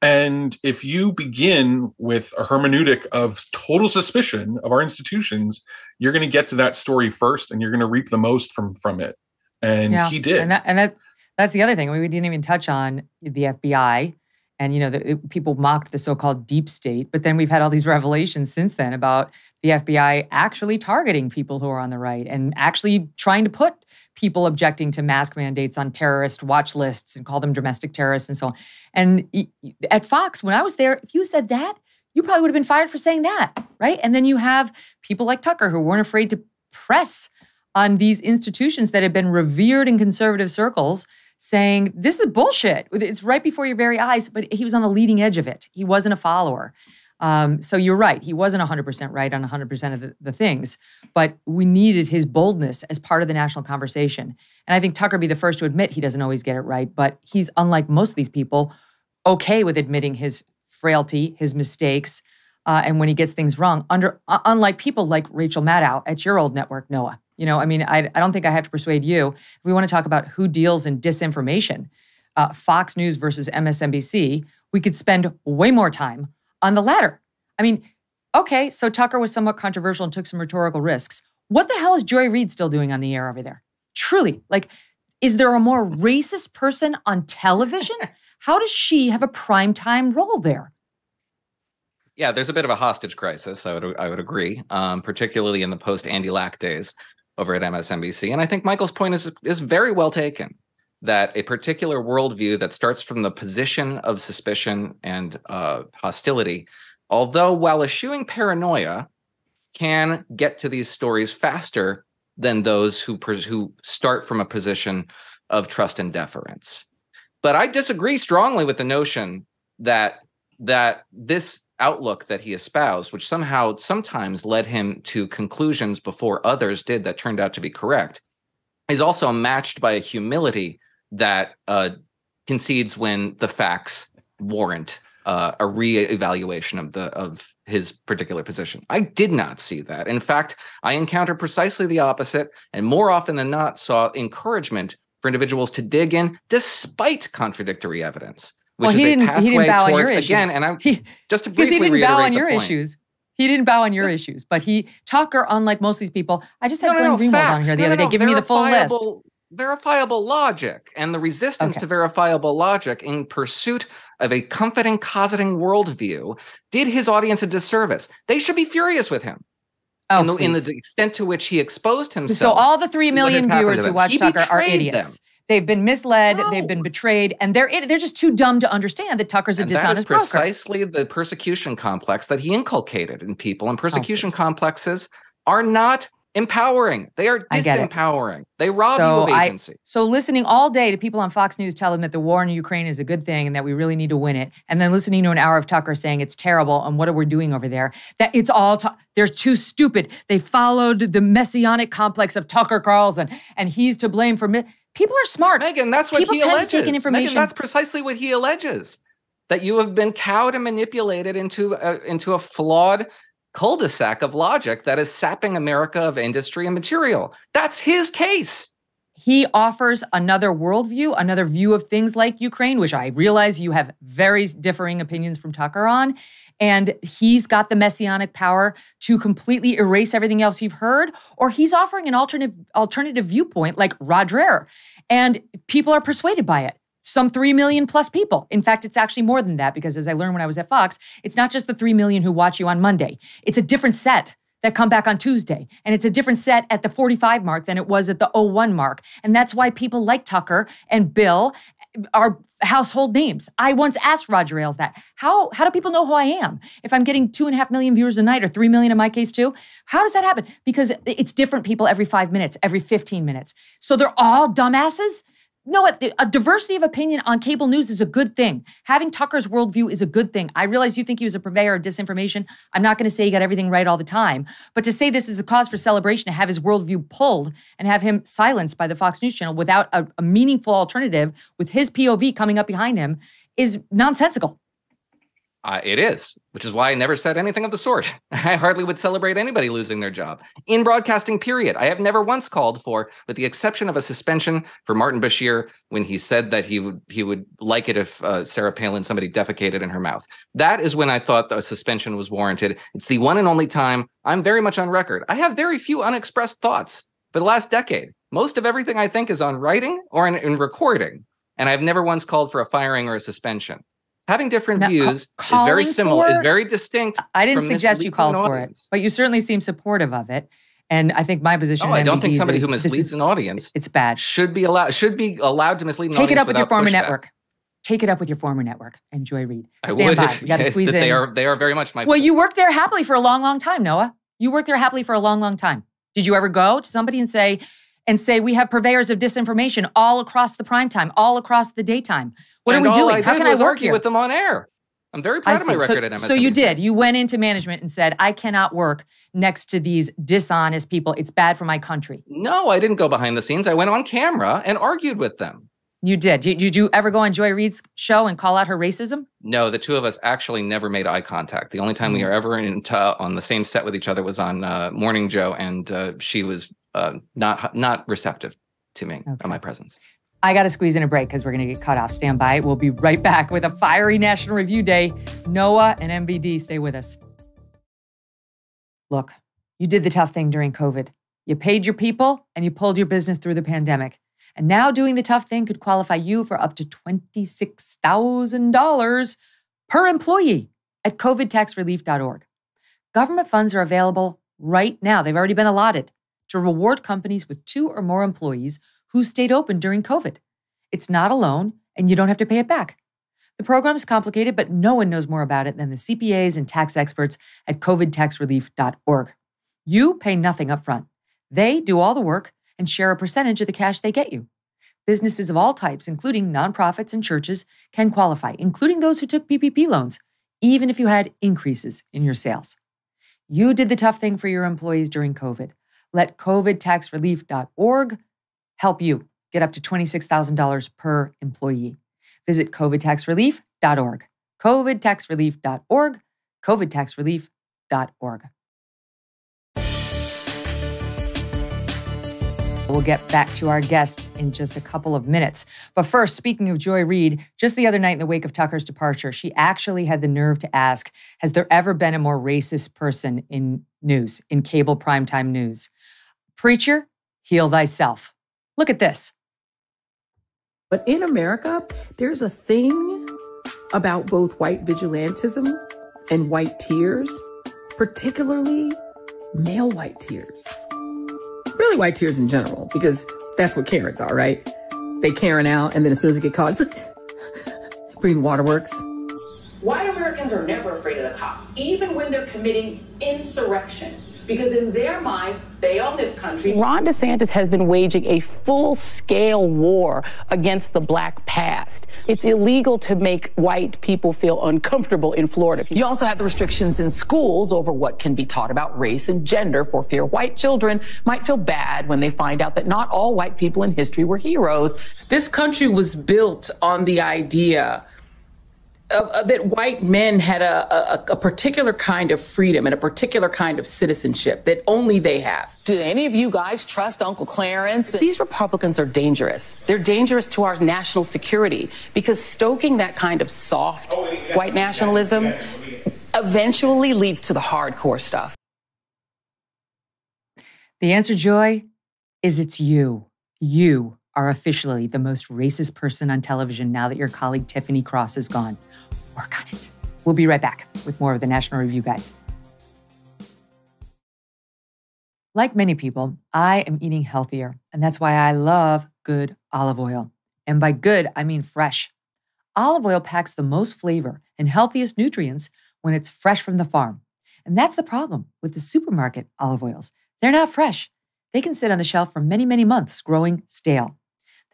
And if you begin with a hermeneutic of total suspicion of our institutions, you're going to get to that story first, and you're going to reap the most from it. And he did. And that's the other thing. We didn't even touch on the FBI, and people mocked the so-called deep state, but then we've had all these revelations since then about the FBI actually targeting people who are on the right and actually trying to put people objecting to mask mandates on terrorist watch lists and call them domestic terrorists and so on. And at Fox, when I was there, if you said that, you probably would have been fired for saying that, right? And then you have people like Tucker who weren't afraid to press on these institutions that have been revered in conservative circles saying, this is bullshit. It's right before your very eyes, but he was on the leading edge of it. He wasn't a follower. So you're right. He wasn't 100% right on 100% of the things, but we needed his boldness as part of the national conversation. And I think Tucker be the first to admit he doesn't always get it right, but he's, unlike most of these people, okay with admitting his frailty, his mistakes, and when he gets things wrong, unlike people like Rachel Maddow at your old network, Noah. I don't think I have to persuade you. If we want to talk about who deals in disinformation, Fox News versus MSNBC, we could spend way more time on the latter. Okay, so Tucker was somewhat controversial and took some rhetorical risks. What the hell is Joy Reid still doing on the air over there? Truly, is there a more racist person on television? How does she have a primetime role there? Yeah, there's a bit of a hostage crisis, I would agree, particularly in the post-Andy Lack days over at MSNBC. And I think Michael's point is very well taken, that a particular worldview that starts from the position of suspicion and hostility, although while eschewing paranoia, can get to these stories faster than those who start from a position of trust and deference. But I disagree strongly with the notion that this outlook that he espoused, which sometimes led him to conclusions before others did that turned out to be correct, is also matched by a humility that concedes when the facts warrant a reevaluation of his particular position. I did not see that. In fact, I encountered precisely the opposite, and more often than not saw encouragement for individuals to dig in despite contradictory evidence. Which he is a pathway didn't bow towards, on your issues. Again, and just to briefly he didn't reiterate bow on the your point. issues. He didn't bow on your issues, but Tucker, unlike most of these people, I just had Glenn Greenwald on here the other day giving me the full list. Verifiable logic and the resistance to verifiable logic in pursuit of a comforting, cosseting worldview did his audience a disservice. They should be furious with him. In the extent to which he exposed himself. So all the 3 million viewers who watch Tucker are idiots. They've been misled, they've been betrayed, and they're just too dumb to understand that Tucker's a dishonest broker. That is precisely the persecution complex that he inculcated in people, and persecution complexes are not empowering. They are disempowering. They rob you of agency. So listening all day to people on Fox News tell them that the war in Ukraine is a good thing and that we really need to win it, and then listening to an hour of Tucker saying it's terrible and what are we doing over there, that it's all, they're too stupid. They followed the messianic complex of Tucker Carlson, and he's to blame for... People are smart. Megyn, that's what people he tend alleges. To take in information. Megyn, that's precisely what he alleges. That you have been cowed and manipulated into a flawed cul-de-sac of logic that is sapping America of industry and material. That's his case. He offers another worldview, another view of things like Ukraine, which I realize you have very differing opinions from Tucker on. And he's got the messianic power to completely erase everything else you've heard, or he's offering an alternative viewpoint like Roger. And people are persuaded by it. some 3 million plus people. In fact, it's actually more than that because as I learned when I was at Fox, it's not just the 3 million who watch you on Monday. It's a different set that come back on Tuesday. And it's a different set at the 45 mark than it was at the 01 mark. And that's why people like Tucker and Bill are household names. I once asked Roger Ailes that. How do people know who I am? If I'm getting 2.5 million viewers a night or 3 million in my case too, how does that happen? Because it's different people every 5 minutes, every 15 minutes. So they're all dumbasses? No, a diversity of opinion on cable news is a good thing. Having Tucker's worldview is a good thing. I realize you think he was a purveyor of disinformation. I'm not going to say he got everything right all the time. But to say this is a cause for celebration, to have his worldview pulled and have him silenced by the Fox News channel without a meaningful alternative with his POV coming up behind him is nonsensical. It is, which is why I never said anything of the sort. I hardly would celebrate anybody losing their job. In broadcasting, period. I have never once called for, with the exception of a suspension for Martin Bashir when he said that he would like it if Sarah Palin, somebody defecated in her mouth. That is when I thought a suspension was warranted. It's the one and only time. I'm very much on record. I have very few unexpressed thoughts for the last decade. Most of everything I think is on writing or in recording. And I've never once called for a firing or a suspension. Having different views is very similar, is very distinct. I didn't suggest you called for it, but you certainly seem supportive of it. And I think my position. I don't think somebody who misleads an audience, it's bad, should be allowed to mislead an audience. Take it up with your former network. Take it up with your former network. And Joy Reid. Stand by. You got to squeeze in. They are very much my. Well, you worked there happily for a long, long time, Noah. You worked there happily for a long, long time. Did you ever go to somebody and say we have purveyors of disinformation all across the prime time, all across the daytime? What are we doing? How can I work here? With them on air. I'm very proud of my record at MSNBC. So you did. You went into management and said, I cannot work next to these dishonest people. It's bad for my country. No, I didn't go behind the scenes. I went on camera and argued with them. You did. Did you ever go on Joy Reid's show and call out her racism? No, the two of us actually never made eye contact. The only time we were ever on the same set with each other was on Morning Joe, and she was not receptive to me and my presence. I got to squeeze in a break because we're going to get cut off. Stand by. We'll be right back with a fiery National Review Day. Noah and MBD, stay with us. Look, you did the tough thing during COVID. You paid your people and you pulled your business through the pandemic. And now doing the tough thing could qualify you for up to $26,000 per employee at covidtaxrelief.org. Government funds are available right now. They've already been allotted to reward companies with 2 or more employees who stayed open during COVID. It's not a loan, and you don't have to pay it back. The program is complicated, but no one knows more about it than the CPAs and tax experts at covidtaxrelief.org. You pay nothing up front. They do all the work and share a percentage of the cash they get you. Businesses of all types, including nonprofits and churches, can qualify, including those who took PPP loans, even if you had increases in your sales. You did the tough thing for your employees during COVID. Let covidtaxrelief.org help you get up to $26,000 per employee. Visit covidtaxrelief.org. covidtaxrelief.org. covidtaxrelief.org. We'll get back to our guests in just a couple of minutes. But first, speaking of Joy Reid, just the other night in the wake of Tucker's departure, she actually had the nerve to ask, has there ever been a more racist person in news, in cable primetime news? Preacher, heal thyself. Look at this. But in America, there's a thing about both white vigilantism and white tears, particularly male white tears. Really white tears in general, because that's what Karens are, right? They Karen out, and then as soon as they get caught, it's like, breathing waterworks. White Americans are never afraid of the cops, even when they're committing insurrection. Because in their minds, they own this country. Ron DeSantis has been waging a full-scale war against the black past. It's illegal to make white people feel uncomfortable in Florida. You also have the restrictions in schools over what can be taught about race and gender for fear white children might feel bad when they find out that not all white people in history were heroes. This country was built on the idea that white men had a particular kind of freedom and a particular kind of citizenship that only they have. Do any of you guys trust Uncle Clarence? These Republicans are dangerous. They're dangerous to our national security because stoking that kind of soft white nationalism eventually leads to the hardcore stuff. The answer, Joy, is it's you. You are officially the most racist person on television now that your colleague Tiffany Cross is gone. Work on it. We'll be right back with more of the National Review Guys. Like many people, I am eating healthier, and that's why I love good olive oil. And by good, I mean fresh. Olive oil packs the most flavor and healthiest nutrients when it's fresh from the farm. And that's the problem with the supermarket olive oils. They're not fresh. They can sit on the shelf for many, many months, growing stale.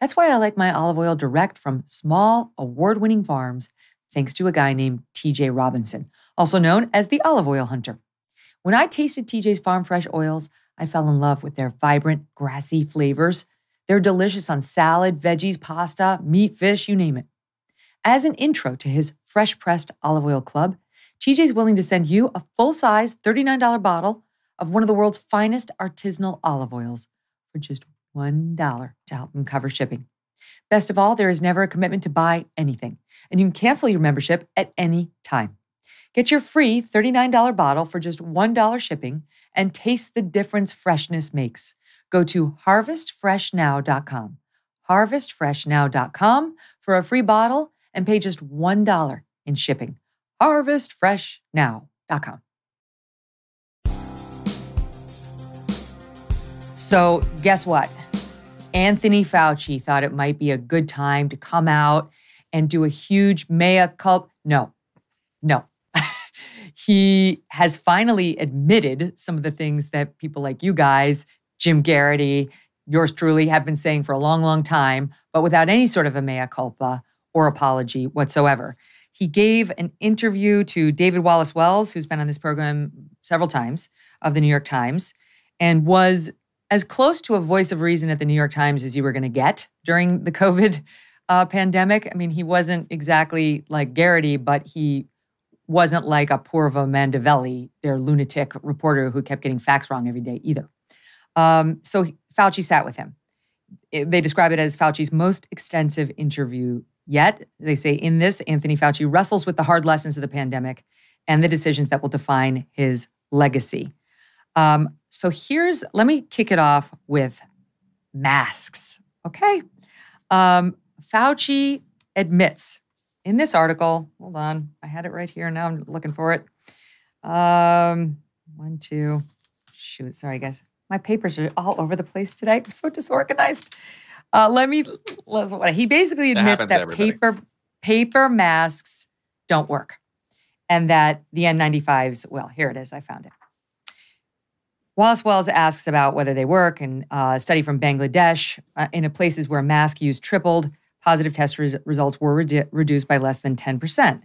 That's why I like my olive oil direct from small, award-winning farms, thanks to a guy named TJ Robinson, also known as the Olive Oil Hunter. When I tasted TJ's farm fresh oils, I fell in love with their vibrant, grassy flavors. They're delicious on salad, veggies, pasta, meat, fish, you name it. As an intro to his fresh pressed olive oil club, TJ's willing to send you a full-size $39 bottle of one of the world's finest artisanal olive oils for just $1 to help him cover shipping. Best of all, there is never a commitment to buy anything, and you can cancel your membership at any time. Get your free $39 bottle for just $1 shipping and taste the difference freshness makes. Go to harvestfreshnow.com. harvestfreshnow.com for a free bottle and pay just $1 in shipping. harvestfreshnow.com. So guess what? Anthony Fauci thought it might be a good time to come out and do a huge mea culpa. No. He has finally admitted some of the things that people like you guys, Jim Garrity, yours truly, have been saying for a long, long time, but without any sort of a mea culpa or apology whatsoever. He gave an interview to David Wallace Wells, who's been on this program several times, of the New York Times, and was as close to a voice of reason at the New York Times as you were going to get during the COVID pandemic. I mean, he wasn't exactly like Garrity, but he wasn't like a Purva Mandavelli, their lunatic reporter who kept getting facts wrong every day either. So Fauci sat with him. They describe it as Fauci's most extensive interview yet. They say in this, Anthony Fauci wrestles with the hard lessons of the pandemic and the decisions that will define his legacy. So let me kick it off with masks, okay? Fauci admits in this article, hold on, I had it right here, now I'm looking for it. Sorry guys. My papers are all over the place today. I'm so disorganized. He basically admits that paper masks don't work and that the N95s, well, here it is, I found it. Wallace Wells asks about whether they work, and a study from Bangladesh, in places where mask use tripled, positive test results were reduced by less than 10%.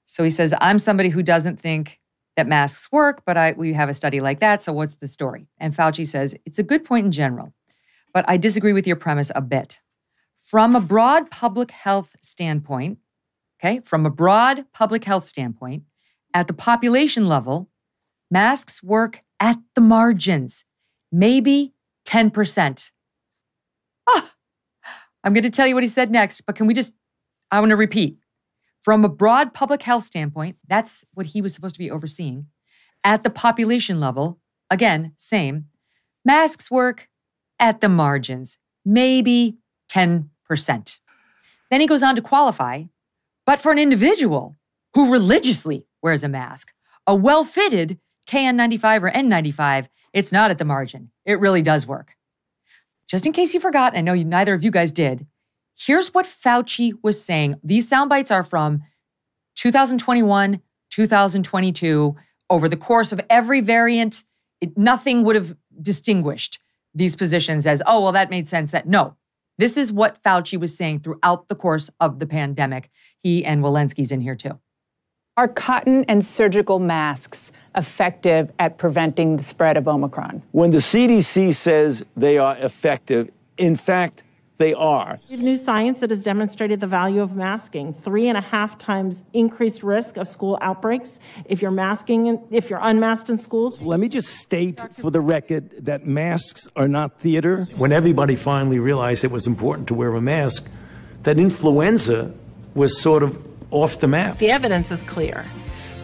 So he says, I'm somebody who doesn't think that masks work, but we have a study like that, so what's the story? And Fauci says, it's a good point in general, but I disagree with your premise a bit. From a broad public health standpoint, at the population level, masks work at the margins, maybe 10%. I'm going to tell you what he said next, but I want to repeat. From a broad public health standpoint, that's what he was supposed to be overseeing. At the population level, again, same, masks work at the margins, maybe 10%. Then he goes on to qualify, but for an individual who religiously wears a mask, a well-fitted KN95 or N95, it's not at the margin. It really does work. Just in case you forgot, I know neither of you guys did, here's what Fauci was saying. These sound bites are from 2021, 2022. Over the course of every variant, nothing would have distinguished these positions as, oh, well, that made sense. No, this is what Fauci was saying throughout the course of the pandemic. He and Walensky's in here too. Are cotton and surgical masks effective at preventing the spread of Omicron? When the CDC says they are effective, in fact, they are. We have new science that has demonstrated the value of masking. 3.5 times increased risk of school outbreaks if you're unmasked in schools. Let me just state for the record that masks are not theater. When everybody finally realized it was important to wear a mask, that influenza was sort of off the map. The evidence is clear.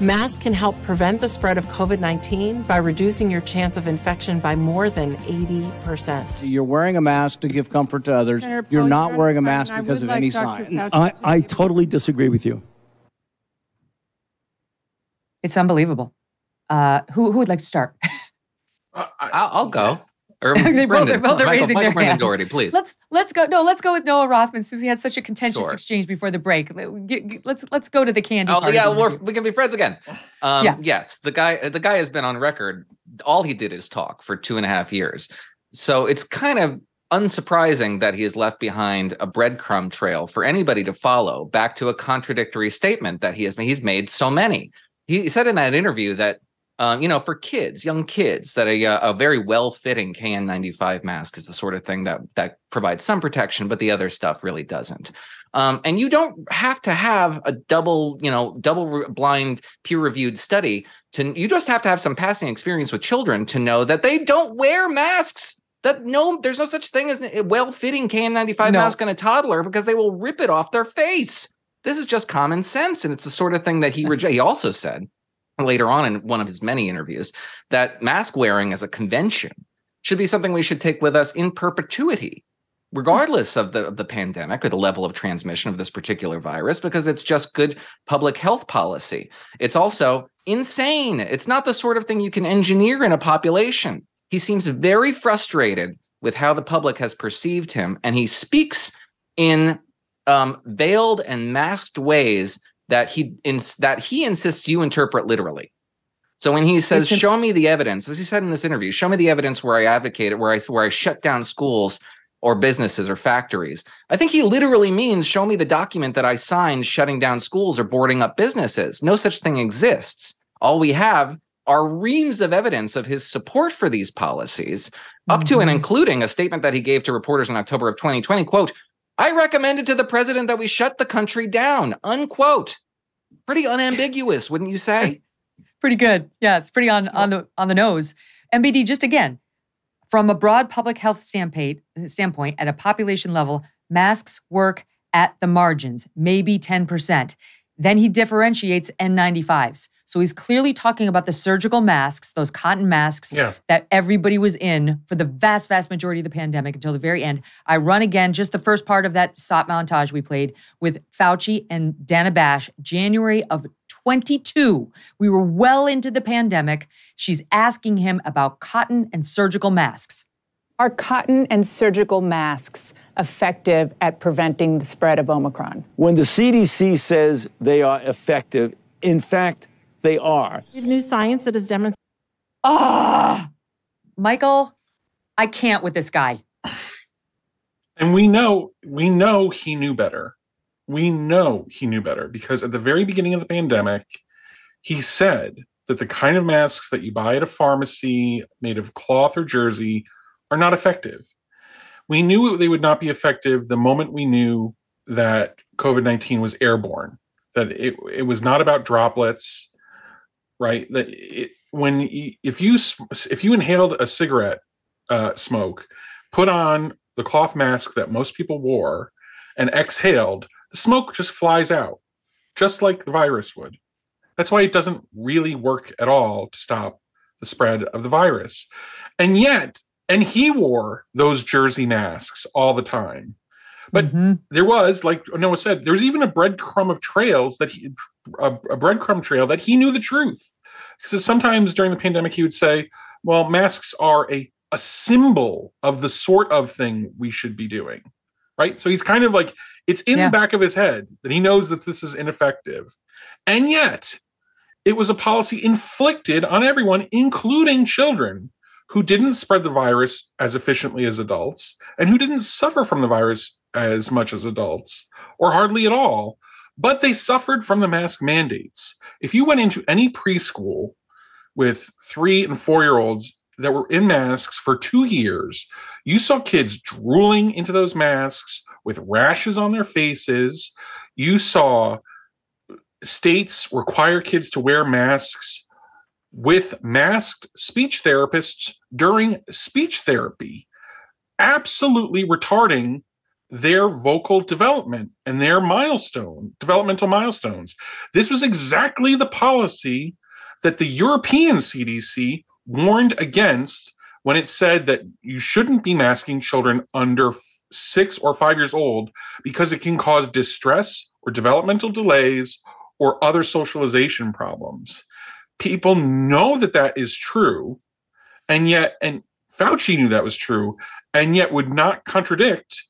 Masks can help prevent the spread of COVID-19 by reducing your chance of infection by more than 80%. You're wearing a mask to give comfort to others. You're not wearing a mask because of any sign. I totally disagree with you. It's unbelievable. Who would like to start? I'll go. Or They both are raising their hands. Dougherty, please. Let's go. No, let's go with Noah Rothman since we had such a contentious exchange before the break. Let's go to the candy. Oh yeah, we can be friends again. Yes, the guy has been on record. All he did is talk for 2.5 years. So it's kind of unsurprising that he has left behind a breadcrumb trail for anybody to follow back to a contradictory statement that he's made so many. He said in that interview that for kids, young kids, that a very well-fitting KN95 mask is the sort of thing that provides some protection, but the other stuff really doesn't. And you don't have to have a double blind peer-reviewed study you just have to have some passing experience with children to know that they don't wear masks. There's no such thing as a well-fitting KN95 mask on a toddler because they will rip it off their face. This is just common sense, and it's the sort of thing that he also said later on in one of his many interviews that mask wearing as a convention should be something we should take with us in perpetuity, regardless of the pandemic or the level of transmission of this particular virus, because it's just good public health policy. It's also insane. It's not the sort of thing you can engineer in a population. He seems very frustrated with how the public has perceived him, and he speaks in veiled and masked ways that he insists you interpret literally. So when he says, show me the evidence, as he said in this interview, show me the evidence where I advocated, where I shut down schools or businesses or factories. I think he literally means show me the document that I signed shutting down schools or boarding up businesses. No such thing exists. All we have are reams of evidence of his support for these policies, up to and including a statement that he gave to reporters in October of 2020, quote, I recommended to the president that we shut the country down, unquote. Pretty unambiguous, wouldn't you say? Pretty good. Yeah, it's pretty on the nose. MBD, just again, from a broad public health standpoint, at a population level, masks work at the margins, maybe 10%. Then he differentiates N95s. So he's clearly talking about the surgical masks, those cotton masks that everybody was in for the vast, vast majority of the pandemic until the very end. I run again just the first part of that SOT montage we played with Fauci and Dana Bash, January of 22. We were well into the pandemic. She's asking him about cotton and surgical masks. Are cotton and surgical masks effective at preventing the spread of Omicron? When the CDC says they are effective, in fact, they are. We have new science that has demonstrated. Michael, I can't with this guy. And we know he knew better. We know he knew better because at the very beginning of the pandemic, he said that the kind of masks that you buy at a pharmacy made of cloth or jersey are not effective. We knew they would not be effective the moment we knew that COVID-19 was airborne, that it was not about droplets, right? That if you inhaled a cigarette smoke, put on the cloth mask that most people wore, and exhaled, the smoke just flies out, just like the virus would. That's why it doesn't really work at all to stop the spread of the virus. And he wore those jersey masks all the time. But there was, like Noah said, there was even a breadcrumb trail that he knew the truth. Because sometimes during the pandemic, he would say, well, masks are a symbol of the sort of thing we should be doing. Right. So he's kind of like, it's in the back of his head that he knows that this is ineffective. And yet it was a policy inflicted on everyone, including children, who didn't spread the virus as efficiently as adults and who didn't suffer from the virus as much as adults, or hardly at all, but they suffered from the mask mandates. If you went into any preschool with 3 and 4-year-olds that were in masks for 2 years, you saw kids drooling into those masks with rashes on their faces. You saw states require kids to wear masks with masked speech therapists during speech therapy, absolutely retarding their vocal development and their developmental milestones. This was exactly the policy that the European CDC warned against when it said that you shouldn't be masking children under 6 or 5 years old because it can cause distress or developmental delays or other socialization problems. People know that that is true, and Fauci knew that was true, and yet would not contradict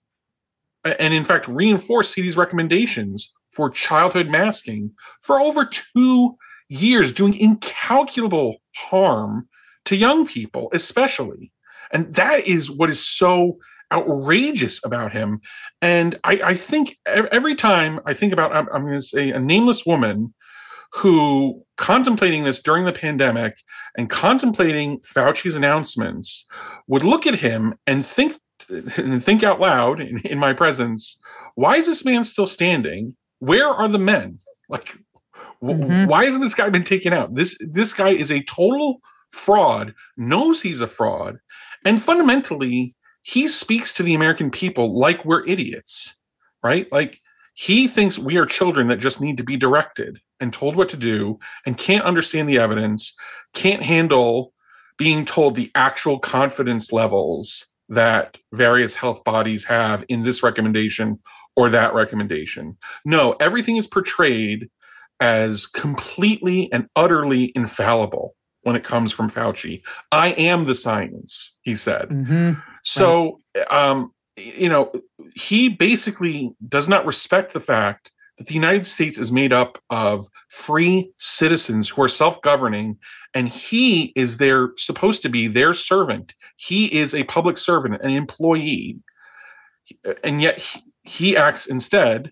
and in fact reinforce CDC's recommendations for childhood masking for over 2 years, doing incalculable harm to young people, especially. And that is what is so outrageous about him. And I think every time I think about, I'm going to say, a nameless woman who, contemplating this during the pandemic and contemplating Fauci's announcements, would look at him and think out loud in my presence, why is this man still standing? Where are the men? Like, why hasn't this guy been taken out? This guy is a total fraud, knows he's a fraud, and fundamentally, he speaks to the American people like we're idiots, right? Like, he thinks we are children that just need to be directed and told what to do and can't understand the evidence, can't handle being told the actual confidence levels that various health bodies have in this recommendation or that recommendation. No, everything is portrayed as completely and utterly infallible when it comes from Fauci. I am the science, he said. Mm-hmm. So, he basically does not respect the fact that the United States is made up of free citizens who are self-governing, and he is supposed to be their servant. He is a public servant, an employee, and yet he acts instead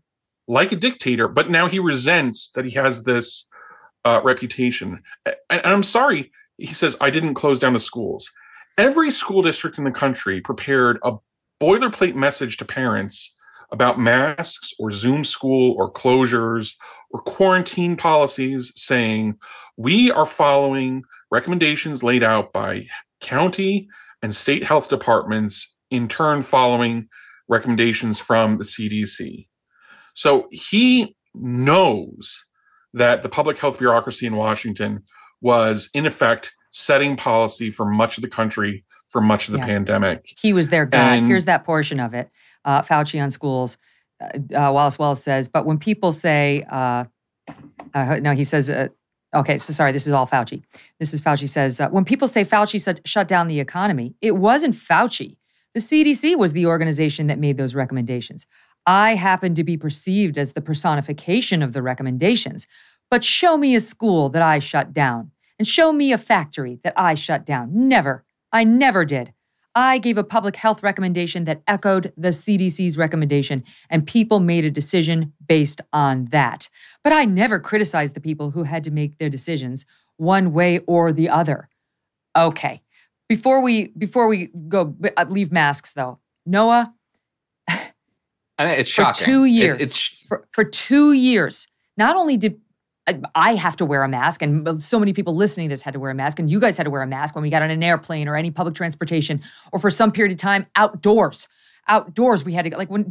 like a dictator, but now he resents that he has this reputation. And I'm sorry, he says, I didn't close down the schools. Every school district in the country prepared a boilerplate message to parents about masks or Zoom school or closures or quarantine policies, saying, we are following recommendations laid out by county and state health departments, in turn following recommendations from the CDC. So he knows that the public health bureaucracy in Washington was, in effect, setting policy for much of the country for much of the pandemic. He was their guy. Here's that portion of it. Fauci on schools. Wallace says, but when people say, he says, okay, so sorry, this is all Fauci. This is Fauci says, when people say Fauci shut down the economy, it wasn't Fauci. The CDC was the organization that made those recommendations. I happen to be perceived as the personification of the recommendations, but show me a school that I shut down and show me a factory that I shut down. Never. I never did. I gave a public health recommendation that echoed the CDC's recommendation, and people made a decision based on that. But I never criticized the people who had to make their decisions one way or the other. Okay. Before we go leave masks though, Noah, I mean, it's shocking. For 2 years, for 2 years, not only did I have to wear a mask, and so many people listening to this had to wear a mask, and you guys had to wear a mask when we got on an airplane or any public transportation, or for some period of time outdoors. Outdoors, we had to go, like when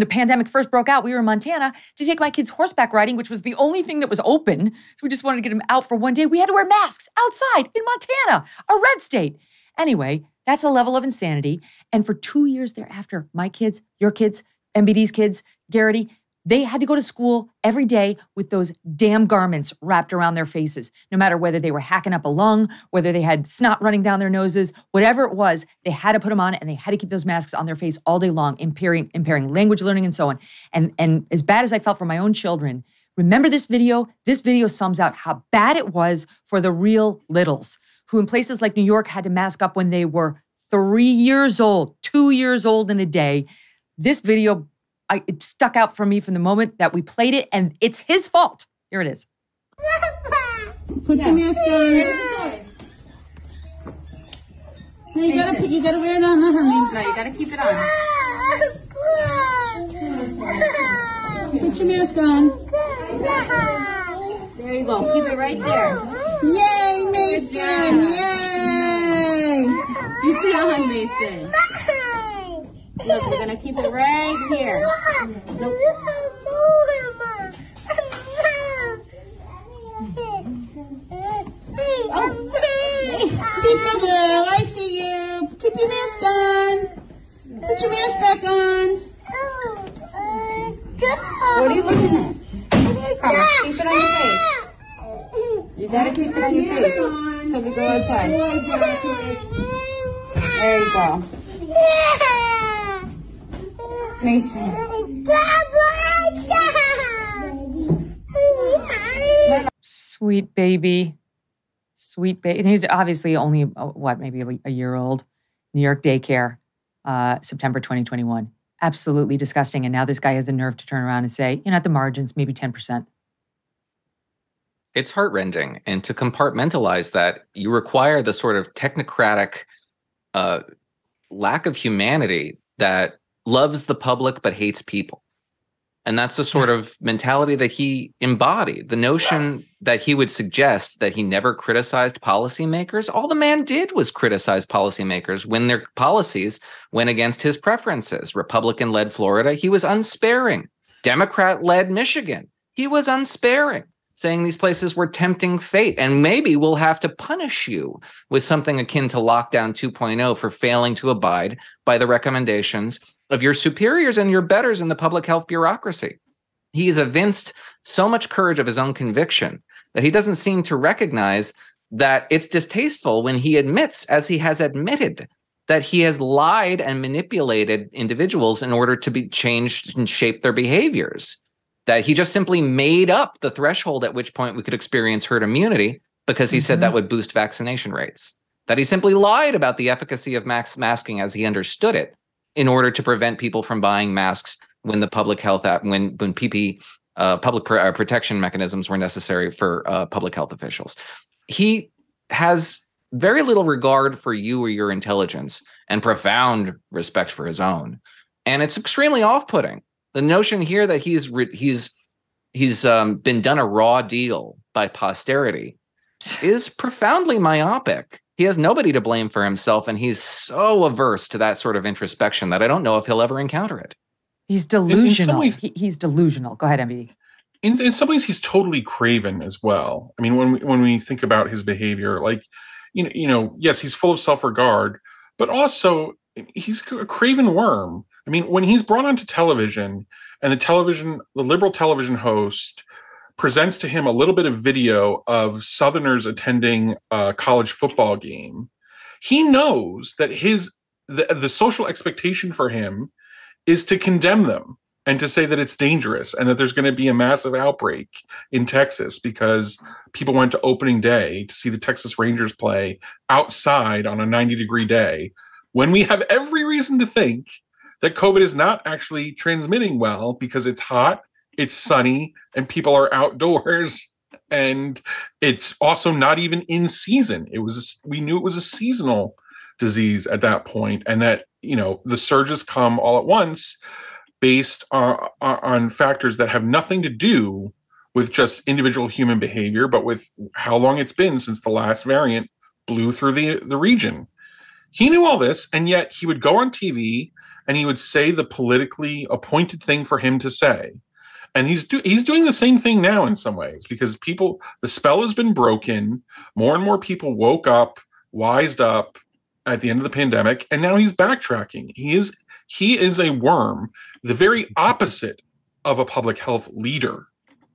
the pandemic first broke out, we were in Montana to take my kids horseback riding, which was the only thing that was open. So we just wanted to get them out for one day. We had to wear masks outside in Montana, a red state. Anyway, that's a level of insanity. And for 2 years thereafter, my kids, your kids, MBD's kids, Garrity, they had to go to school every day with those damn garments wrapped around their faces, no matter whether they were hacking up a lung, whether they had snot running down their noses, whatever it was, they had to put them on and they had to keep those masks on their face all day long, impairing language learning and so on. And as bad as I felt for my own children, remember this video? This video sums out how bad it was for the real littles, who in places like New York had to mask up when they were 3 years old, 2 years old in a day. This video, it stuck out for me from the moment that we played it, and it's his fault. Here it is. Put your mask on. No, you gotta wear it on, honey. No, you gotta keep it on. Put your mask on. There you go. Keep it right there. Yay, Mason! Yay! Keep it on, Mason. Look, we're gonna keep it right here. Look. Peekaboo, I see you. Keep your mask on. Put your mask back on. What are you looking at? Come on, keep it on your face. You gotta keep it on your face so we go outside. There you go. Mason. Sweet baby. Sweet baby. He's obviously only, maybe a year old. New York daycare, September 2021. Absolutely disgusting. And now this guy has the nerve to turn around and say, at the margins, maybe 10%. It's heart-rending. And to compartmentalize that, you require the sort of technocratic lack of humanity that loves the public but hates people. And that's the sort of mentality that he embodied. The notion that he would suggest that he never criticized policymakers. All the man did was criticize policymakers when their policies went against his preferences. Republican-led Florida, he was unsparing. Democrat-led Michigan, he was unsparing, saying these places were tempting fate. And maybe we'll have to punish you with something akin to Lockdown 2.0 for failing to abide by the recommendations of your superiors and your betters in the public health bureaucracy. He has evinced so much courage of his own conviction that he doesn't seem to recognize that it's distasteful when he admits, as he has admitted, that he has lied and manipulated individuals in order to be changed and shape their behaviors. That he just simply made up the threshold at which point we could experience herd immunity because he said that would boost vaccination rates. That he simply lied about the efficacy of masking as he understood it, in order to prevent people from buying masks when the public health when PP public protection mechanisms were necessary for public health officials. He has very little regard for you or your intelligence and profound respect for his own. And it's extremely off-putting. The notion here that he's been done a raw deal by posterity is profoundly myopic. He has nobody to blame for himself, and he's so averse to that sort of introspection that I don't know if he'll ever encounter it. He's delusional. He's delusional. Go ahead, MBD. In some ways, he's totally craven as well. I mean, when we think about his behavior, like, yes, he's full of self-regard, but also he's a craven worm. I mean, when he's brought onto television and the liberal television host presents to him a little bit of video of Southerners attending a college football game, he knows that the social expectation for him is to condemn them and to say that it's dangerous and that there's going to be a massive outbreak in Texas because people went to opening day to see the Texas Rangers play outside on a 90-degree day, when we have every reason to think that COVID is not actually transmitting well because it's hot, it's sunny, and people are outdoors, and it's also not even in season. We knew it was a seasonal disease at that point, and that the surges come all at once based on factors that have nothing to do with just individual human behavior, but with how long it's been since the last variant blew through the region. He knew all this, and yet he would go on TV and he would say the politically appointed thing for him to say. And he's doing the same thing now in some ways, because the spell has been broken. More and more people woke up, wised up at the end of the pandemic, and now he's backtracking. He is a worm, the very opposite of a public health leader,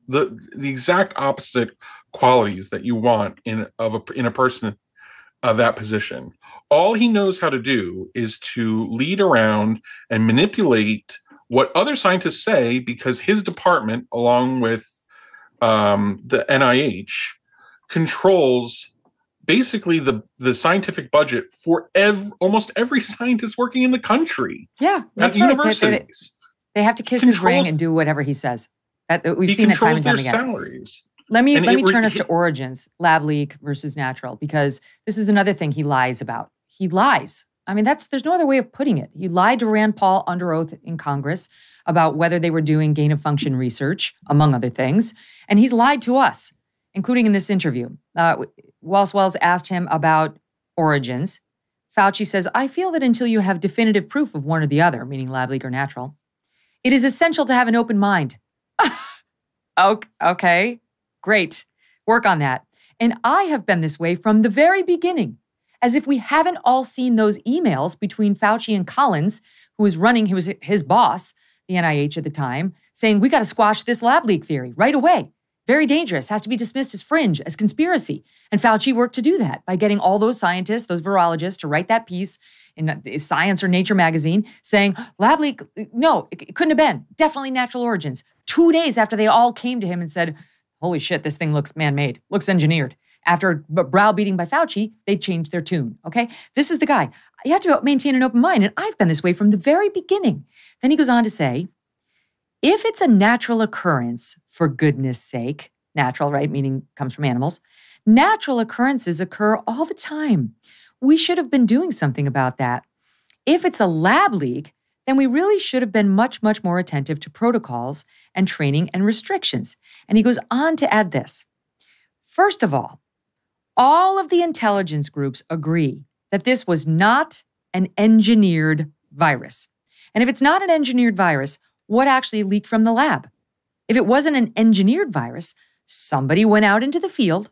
the exact opposite qualities that you want in a person of that position. All he knows how to do is to lead around and manipulate what other scientists say, because his department, along with the NIH, controls basically the scientific budget for almost every scientist working in the country. Yeah, that's at right. Universities. They have to kiss his ring and do whatever he says. We've seen that time and time again. Salaries. Let me turn us to origins, lab leak versus natural, because this is another thing he lies about. He lies. I mean, there's no other way of putting it. He lied to Rand Paul under oath in Congress about whether they were doing gain-of-function research, among other things. And he's lied to us, including in this interview. Wells asked him about origins. Fauci says, I feel that until you have definitive proof of one or the other, meaning lab leak or natural, it is essential to have an open mind. Okay, great. Work on that. And I have been this way from the very beginning, as if we haven't all seen those emails between Fauci and Collins, who was running, he was his boss, the NIH at the time, saying, we got to squash this lab leak theory right away. Very dangerous, has to be dismissed as fringe, as conspiracy. And Fauci worked to do that by getting all those scientists, those virologists, to write that piece in Science or Nature magazine saying, lab leak, no, it couldn't have been. Definitely natural origins. 2 days after they all came to him and said, holy shit, this thing looks man-made, looks engineered. After browbeating by Fauci, they changed their tune, okay? This is the guy. You have to maintain an open mind, and I've been this way from the very beginning. Then he goes on to say, if it's a natural occurrence, for goodness sake, natural, right, meaning comes from animals, natural occurrences occur all the time. We should have been doing something about that. If it's a lab leak, then we really should have been much, much more attentive to protocols and training and restrictions. And he goes on to add this. First of all of the intelligence groups agree that this was not an engineered virus. And if it's not an engineered virus, what actually leaked from the lab? If it wasn't an engineered virus, somebody went out into the field,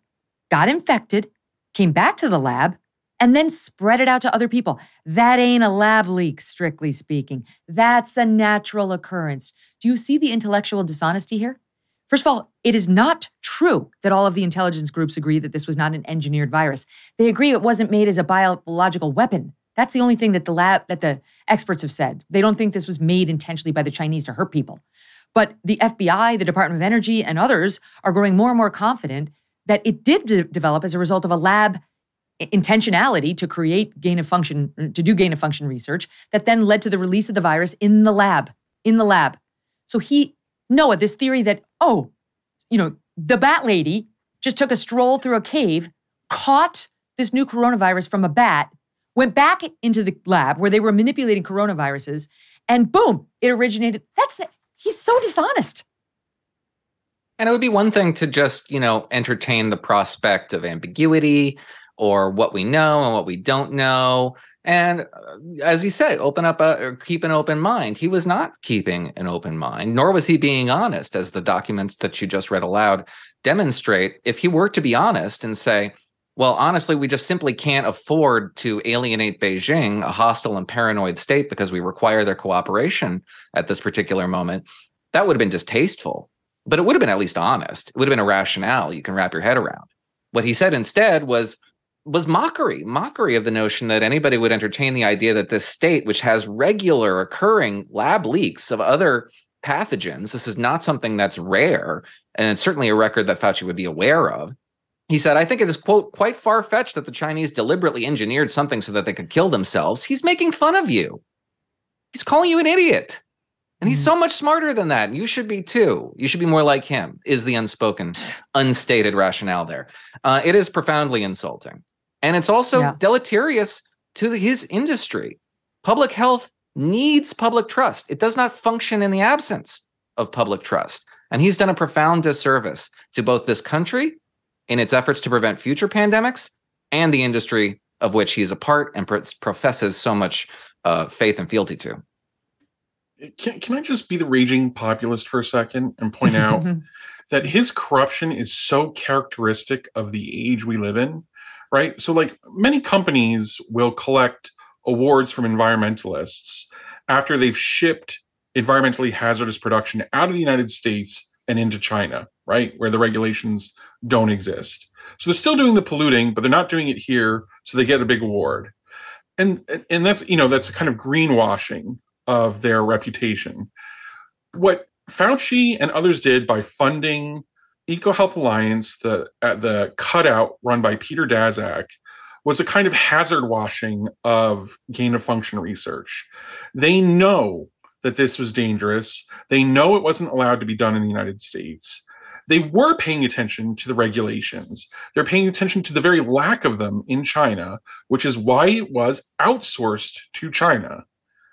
got infected, came back to the lab, and then spread it out to other people. That ain't a lab leak, strictly speaking. That's a natural occurrence. Do you see the intellectual dishonesty here? First of all, it is not true that all of the intelligence groups agree that this was not an engineered virus. They agree it wasn't made as a biological weapon. That's the only thing that the experts have said. They don't think this was made intentionally by the Chinese to hurt people. But the FBI, the Department of Energy, and others are growing more and more confident that it did develop as a result of a lab intentionality to create do gain of function research that then led to the release of the virus in the lab. So Noah, this theory that, the bat lady just took a stroll through a cave, caught this new coronavirus from a bat, went back into the lab where they were manipulating coronaviruses, and boom, it originated. He's so dishonest. And it would be one thing to just, entertain the prospect of ambiguity or what we know and what we don't know. And as you say, keep an open mind. He was not keeping an open mind, nor was he being honest, as the documents that you just read aloud demonstrate. If he were to be honest and say, well, honestly, we just simply can't afford to alienate Beijing, a hostile and paranoid state, because we require their cooperation at this particular moment, that would have been distasteful. But it would have been at least honest. It would have been a rationale you can wrap your head around. What he said instead was mockery of the notion that anybody would entertain the idea that this state, which has regular occurring lab leaks of other pathogens, this is not something that's rare, and it's certainly a record that Fauci would be aware of. He said, I think it is, quote, quite far-fetched that the Chinese deliberately engineered something so that they could kill themselves. He's making fun of you. He's calling you an idiot. And he's so much smarter than that. And you should be too. You should be more like him, is the unspoken, unstated rationale there. It is profoundly insulting. And it's also deleterious to his industry. Public health needs public trust. It does not function in the absence of public trust. And he's done a profound disservice to both this country in its efforts to prevent future pandemics and the industry of which he's a part and professes so much faith and fealty to. Can I just be the raging populist for a second and point out that his corruption is so characteristic of the age we live in, right? So like many companies will collect awards from environmentalists after they've shipped environmentally hazardous production out of the United States and into China, right? Where the regulations don't exist. So they're still doing the polluting, but they're not doing it here. So they get a big award. And that's, that's a kind of greenwashing of their reputation. What Fauci and others did by funding EcoHealth Alliance, the cutout run by Peter Daszak, was a kind of hazard washing of gain of function research. They know that this was dangerous. They know it wasn't allowed to be done in the United States. They were paying attention to the regulations. They're paying attention to the very lack of them in China, which is why it was outsourced to China.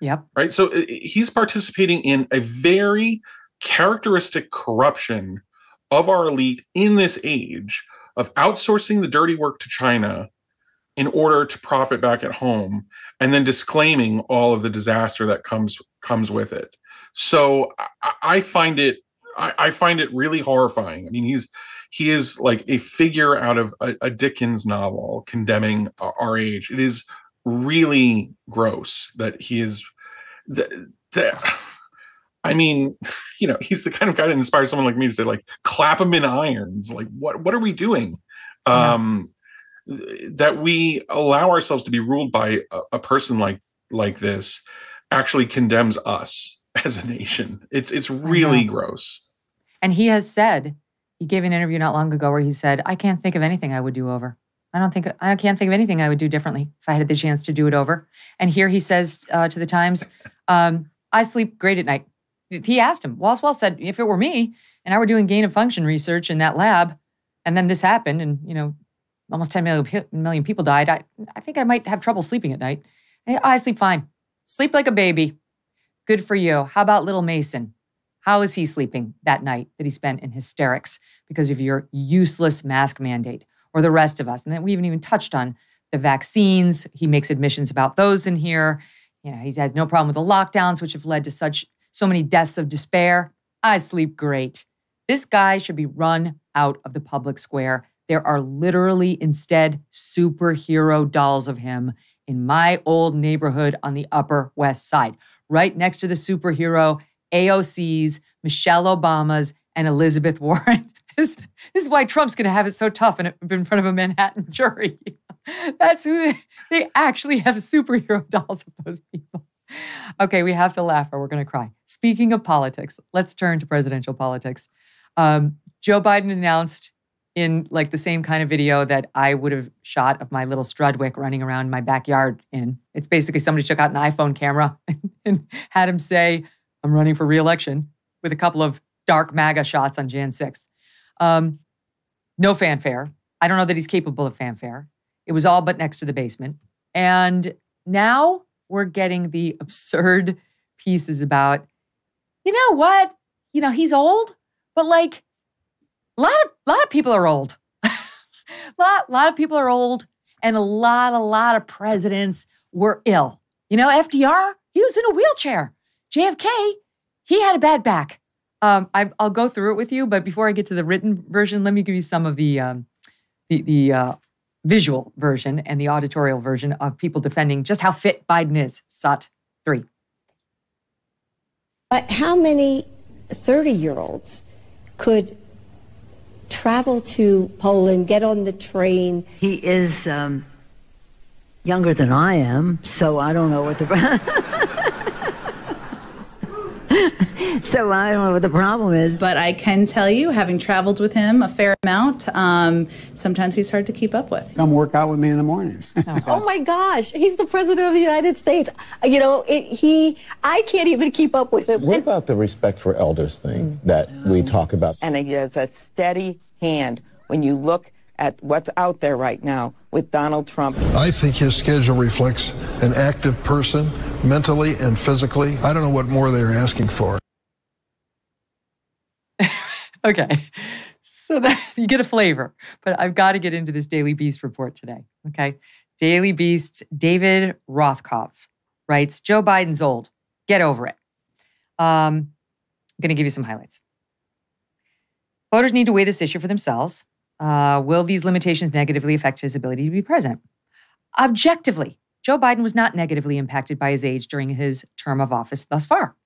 Yep. Right. So he's participating in a very characteristic corruption of our elite in this age of outsourcing the dirty work to China in order to profit back at home, and then disclaiming all of the disaster that comes with it. So I find it really horrifying. I mean, he is like a figure out of a Dickens novel condemning our age. It is really gross that he is. I mean, you know, he's the kind of guy that inspires someone like me to say, like, clap him in irons. Like, what are we doing? That we allow ourselves to be ruled by a person like this actually condemns us as a nation. It's really gross. And he has said, he gave an interview not long ago where he said, I can't think of anything I would do over. I can't think of anything I would do differently if I had the chance to do it over. And here he says to the Times, I sleep great at night. He asked him, Wall said, if it were me and I were doing gain of function research in that lab, and then this happened and, you know, almost 10 million people died, I think I might have trouble sleeping at night. I sleep fine. Sleep like a baby. Good for you. How about little Mason? How is he sleeping that night that he spent in hysterics because of your useless mask mandate, or the rest of us? And then we haven't even touched on the vaccines. He makes admissions about those in here. You know, he's had no problem with the lockdowns, which have led to so many deaths of despair. I sleep great. This guy should be run out of the public square. There are literally instead superhero dolls of him in my old neighborhood on the Upper West Side, right next to the superhero AOC's, Michelle Obama's, and Elizabeth Warren. This is why Trump's going to have it so tough in front of a Manhattan jury. That's who they actually have superhero dolls of those people. Okay, we have to laugh or we're going to cry. Speaking of politics, let's turn to presidential politics. Joe Biden announced in like the same kind of video that I would have shot of my little Strudwick running around my backyard in. It's basically somebody took out an iPhone camera and had him say, I'm running for re-election, with a couple of dark MAGA shots on Jan 6th. No fanfare. I don't know that he's capable of fanfare. It was all but next to the basement. And now we're getting the absurd pieces about, you know what? You know, he's old, but like a lot of people are old. A lot of people are old, and a lot of presidents were ill. You know, FDR, he was in a wheelchair. JFK, he had a bad back. I'll go through it with you, but before I get to the written version, let me give you some of the visual version and the auditorial version of people defending just how fit Biden is. Sut 3. But how many 30-year-olds could travel to Poland, get on the train? He is younger than I am, so I don't know what So I don't know what the problem is. But I can tell you, having traveled with him a fair amount, sometimes he's hard to keep up with. Come work out with me in the morning. Oh my gosh, he's the president of the United States. You know, I can't even keep up with him. What about the respect for elders thing that we talk about? And he has a steady hand when you look at what's out there right now with Donald Trump. I think his schedule reflects an active person, mentally and physically. I don't know what more they're asking for. Okay, so that you get a flavor, but I've got to get into this Daily Beast report today, okay? Daily Beast's David Rothkopf writes, Joe Biden's old. Get over it. I'm going to give you some highlights. Voters need to weigh this issue for themselves. Will these limitations negatively affect his ability to be president? Objectively, Joe Biden was not negatively impacted by his age during his term of office thus far.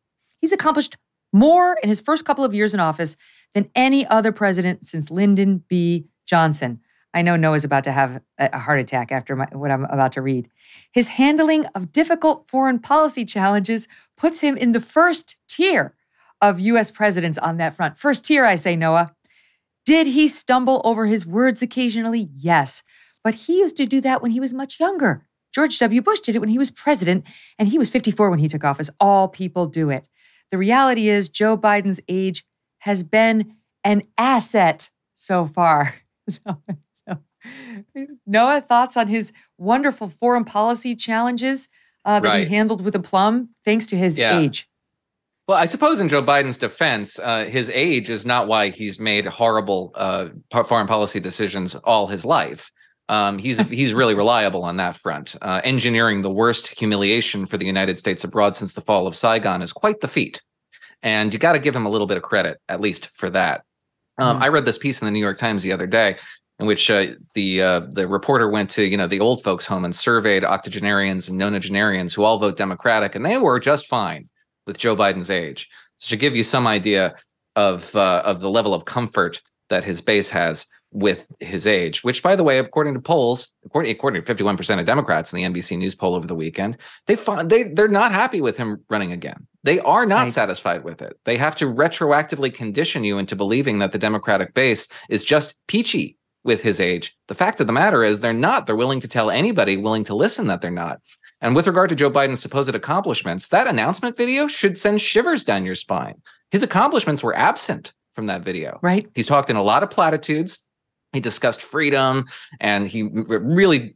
He's accomplished more in his first couple of years in office than any other president since Lyndon B. Johnson. I know Noah's about to have a heart attack after what I'm about to read. His handling of difficult foreign policy challenges puts him in the first tier of U.S. presidents on that front. First tier, I say, Noah. Did he stumble over his words occasionally? Yes. But he used to do that when he was much younger. George W. Bush did it when he was president, and he was 54 when he took office. All people do it. The reality is Joe Biden's age has been an asset so far. So, Noah, thoughts on his wonderful foreign policy challenges that he handled with aplomb thanks to his age? Well, I suppose in Joe Biden's defense, his age is not why he's made horrible foreign policy decisions all his life. He's really reliable on that front. Engineering the worst humiliation for the United States abroad since the fall of Saigon is quite the feat. And you got to give him a little bit of credit, at least for that. I read this piece in the New York Times the other day in which the reporter went to, the old folks home and surveyed octogenarians and nonagenarians who all vote Democratic, and they were just fine with Joe Biden's age. So to give you some idea of the level of comfort that his base has with his age, which, by the way, according to polls, according to 51% of Democrats in the NBC News poll over the weekend, they're not happy with him running again. They are not satisfied with it. They have to retroactively condition you into believing that the Democratic base is just peachy with his age. The fact of the matter is they're not. They're willing to tell anybody willing to listen that they're not. And with regard to Joe Biden's supposed accomplishments, that announcement video should send shivers down your spine. His accomplishments were absent from that video. Right. He's talked in a lot of platitudes. He discussed freedom, and he really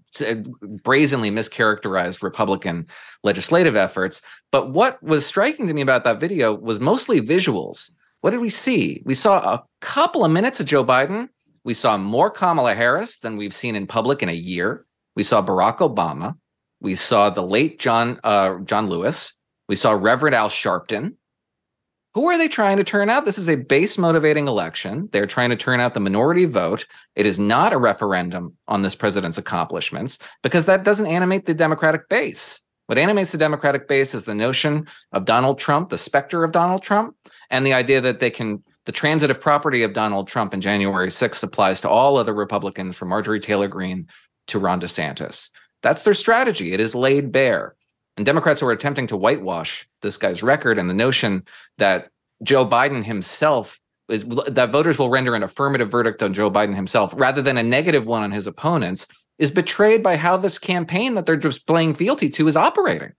brazenly mischaracterized Republican legislative efforts. But what was striking to me about that video was mostly visuals. What did we see? We saw a couple of minutes of Joe Biden. We saw more Kamala Harris than we've seen in public in a year. We saw Barack Obama. We saw the late John Lewis. We saw Reverend Al Sharpton. Who are they trying to turn out? This is a base motivating election. They're trying to turn out the minority vote. It is not a referendum on this president's accomplishments because that doesn't animate the Democratic base. What animates the Democratic base is the notion of Donald Trump, the specter of Donald Trump, and the idea that the transitive property of Donald Trump in January 6th applies to all other Republicans from Marjorie Taylor Greene to Ron DeSantis. That's their strategy. It is laid bare. And Democrats who are attempting to whitewash this guy's record and the notion that Joe Biden himself that voters will render an affirmative verdict on Joe Biden himself rather than a negative one on his opponents is betrayed by how this campaign that they're just playing fealty to is operating.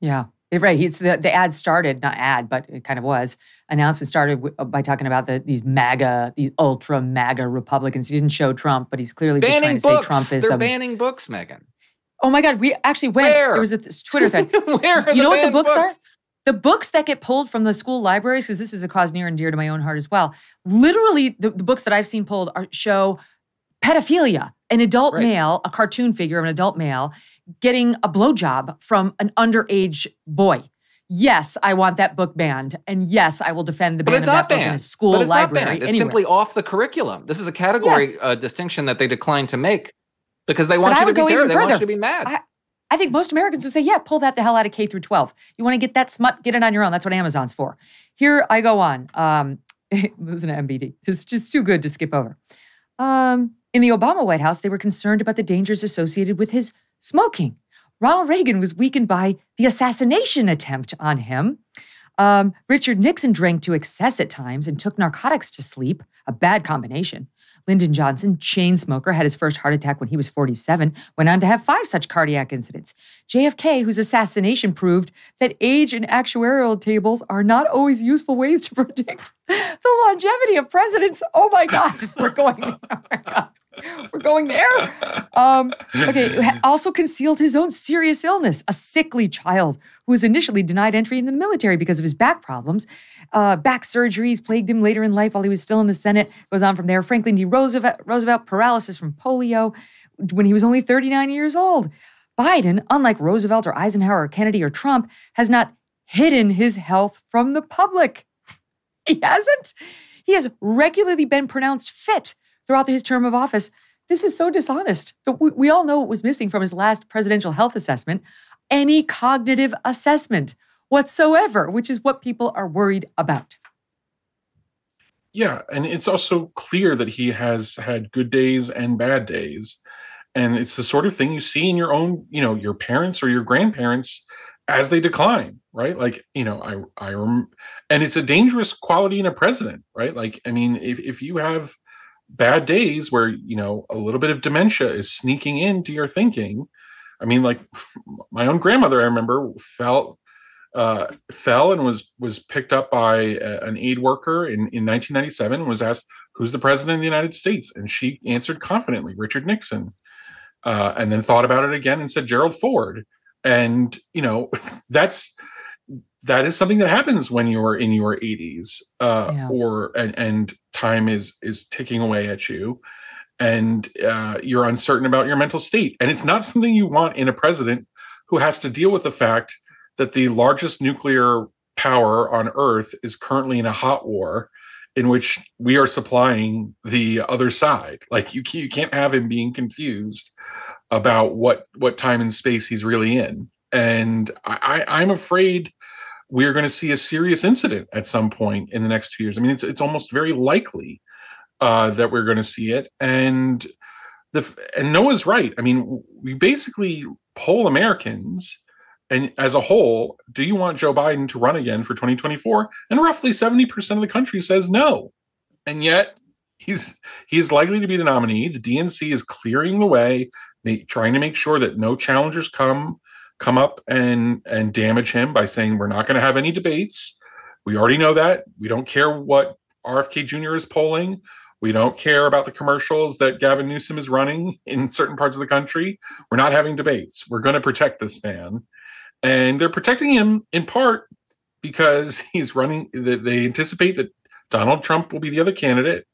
Yeah, right. The ad started, not ad, but it kind of was announced. It started by talking about these ultra MAGA Republicans. He didn't show Trump, but he's clearly just trying to say Trump is. They're banning books, Megyn. Oh my God, we actually went. Where? There was a Twitter thread. Where are you know what the banned books are? The books that get pulled from the school libraries, because this is a cause near and dear to my own heart as well. Literally, the books that I've seen pulled show pedophilia. An adult male, a cartoon figure of an adult male, getting a blowjob from an underage boy. Yes, I want that book banned. And yes, I will defend the ban of that book in a school library. Not banned. It's simply off the curriculum. This is a category distinction that they declined to make because they want you to be terrible. They want you to be mad. I think most Americans would say, yeah, pull that the hell out of K through 12. You want to get that smut, get it on your own. That's what Amazon's for. Here I go on. Listen to MBD. It's just too good to skip over. In the Obama White House, they were concerned about the dangers associated with his smoking. Ronald Reagan was weakened by the assassination attempt on him. Richard Nixon drank to excess at times and took narcotics to sleep, a bad combination. Lyndon Johnson, chain smoker, had his first heart attack when he was 47, went on to have 5 such cardiac incidents. JFK, whose assassination proved that age and actuarial tables are not always useful ways to predict the longevity of presidents. Oh my God, we're going there. Oh my God. We're going there. Also concealed his own serious illness, a sickly child who was initially denied entry into the military because of his back problems. Back surgeries plagued him later in life while he was still in the Senate. Goes on from there. Franklin D. Roosevelt, paralysis from polio when he was only 39 years old. Biden, unlike Roosevelt or Eisenhower or Kennedy or Trump, has not hidden his health from the public. He hasn't. He has regularly been pronounced fit throughout his term of office. This is so dishonest. But we all know what was missing from his last presidential health assessment, any cognitive assessment whatsoever, which is what people are worried about. Yeah, and it's also clear that he has had good days and bad days. And it's the sort of thing you see in your own, your parents or your grandparents as they decline, right? Like, and it's a dangerous quality in a president, right? Like, I mean, if you have bad days where, a little bit of dementia is sneaking into your thinking. I mean, like my own grandmother, I remember fell and was picked up by an aid worker in 1997 and was asked, who's the president of the United States? And she answered confidently, Richard Nixon. And then thought about it again and said, Gerald Ford. And, that is something that happens when you're in your 80s, and time is ticking away at you. and you're uncertain about your mental state. And it's not something you want in a president who has to deal with the fact that the largest nuclear power on Earth is currently in a hot war in which we are supplying the other side. Like you can't have him being confused about what time and space he's really in. And I'm afraid we're going to see a serious incident at some point in the next 2 years. I mean, it's almost very likely that we're going to see it. And Noah's right. I mean, we basically poll Americans, and as a whole, do you want Joe Biden to run again for 2024? And roughly 70% of the country says no. And yet he's likely to be the nominee. The DNC is clearing the way, trying to make sure that no challengers come up and damage him by saying we're not going to have any debates. We already know that. We don't care what RFK Jr. is polling. We don't care about the commercials that Gavin Newsom is running in certain parts of the country. We're not having debates. We're going to protect this man. And they're protecting him in part because he's running. They anticipate that Donald Trump will be the other candidate.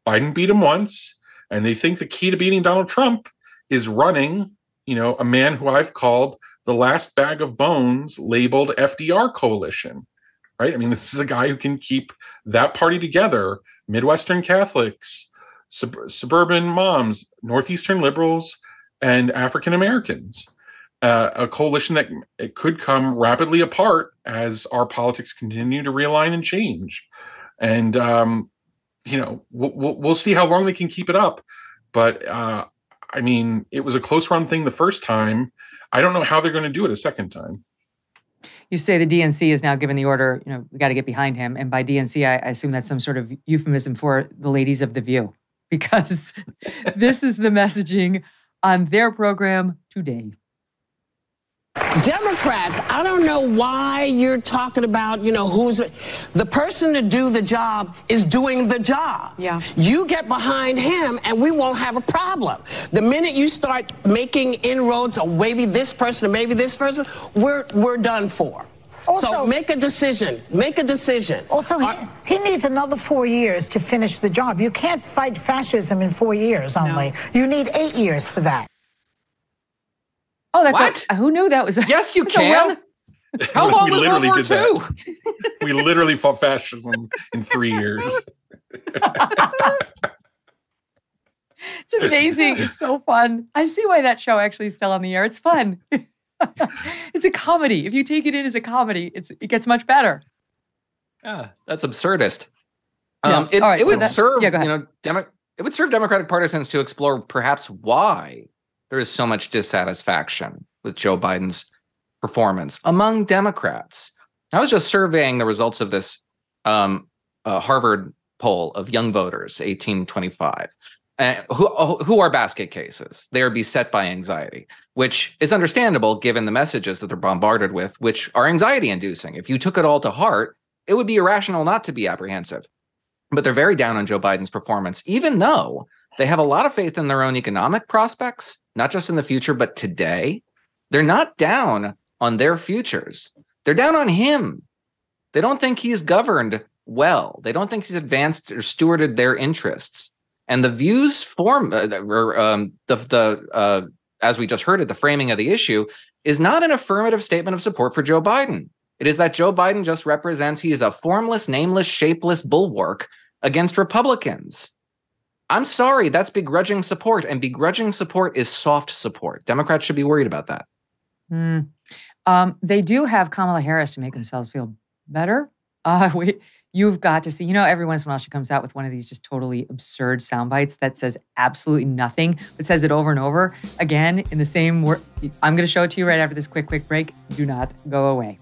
Biden beat him once, and they think the key to beating Donald Trump is running, a man who I've called the last bag of bones labeled FDR coalition, right? I mean, this is a guy who can keep that party together, Midwestern Catholics, suburban moms, Northeastern liberals, and African Americans. A coalition that it could come rapidly apart as our politics continue to realign and change. And, we'll see how long they can keep it up. But, I mean, it was a close run thing the first time. I don't know how they're going to do it a second time. You say the DNC is now given the order, we got to get behind him. And by DNC, I assume that's some sort of euphemism for the ladies of The View, because this is the messaging on their program today. Democrats, I don't know why you're talking about, who's the person to do the job is doing the job. Yeah. You get behind him and we won't have a problem. The minute you start making inroads on maybe this person or maybe this person, we're done for. Also, so make a decision. Make a decision. Also, he needs another 4 years to finish the job. You can't fight fascism in 4 years only. No. You need 8 years for that. Oh, that's what? Who knew that was? Yes, you can. How long was World War II? We literally fought fascism in 3 years. It's amazing. It's so fun. I see why that show actually is still on the air. It's fun. It's a comedy. If you take it in as a comedy, it gets much better. Yeah, that's absurdist. Yeah. It would serve it would serve Democratic partisans to explore perhaps why there is so much dissatisfaction with Joe Biden's performance among Democrats. I was just surveying the results of this Harvard poll of young voters, 18-25, who are basket cases. They are beset by anxiety, which is understandable given the messages that they're bombarded with, which are anxiety-inducing. If you took it all to heart, it would be irrational not to be apprehensive. But they're very down on Joe Biden's performance, even though they have a lot of faith in their own economic prospects, not just in the future, but today. They're not down on their futures. They're down on him. They don't think he's governed well. They don't think he's advanced or stewarded their interests. And the views as we just heard it, the framing of the issue is not an affirmative statement of support for Joe Biden. It is that Joe Biden just represents, he is a formless, nameless, shapeless bulwark against Republicans. I'm sorry, that's begrudging support, and begrudging support is soft support. Democrats should be worried about that. They do have Kamala Harris to make themselves feel better. You've got to see, every once in a while she comes out with one of these just totally absurd sound bites that says absolutely nothing, but says it over and over again in the same word. I'm going to show it to you right after this quick break. Do not go away.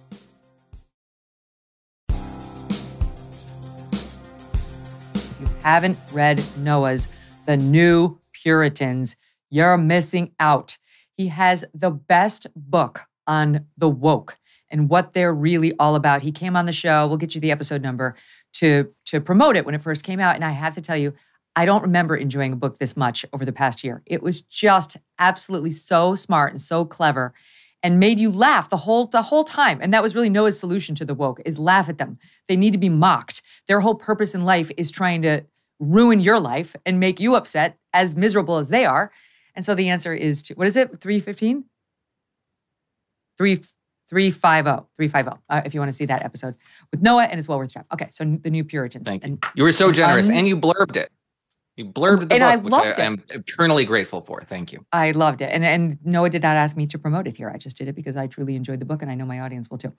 Haven't read Noah's The New Puritans, you're missing out. He has the best book on the woke and what they're really all about. He came on the show, we'll get you the episode number, to promote it when it first came out. And I have to tell you, I don't remember enjoying a book this much over the past year. It was just absolutely so smart and so clever and made you laugh the whole time. And that was really Noah's solution to the woke, is laugh at them. They need to be mocked. Their whole purpose in life is trying to ruin your life and make you upset, as miserable as they are. And so the answer is what is it? 315? 350. If you want to see that episode with Noah, and it's well worth the time. Okay, so the New Puritans. Thank you. You were so generous, and you blurbed it. You blurbed the book, which I am eternally grateful for. Thank you. I loved it. And Noah did not ask me to promote it here. I just did it because I truly enjoyed the book, and I know my audience will too.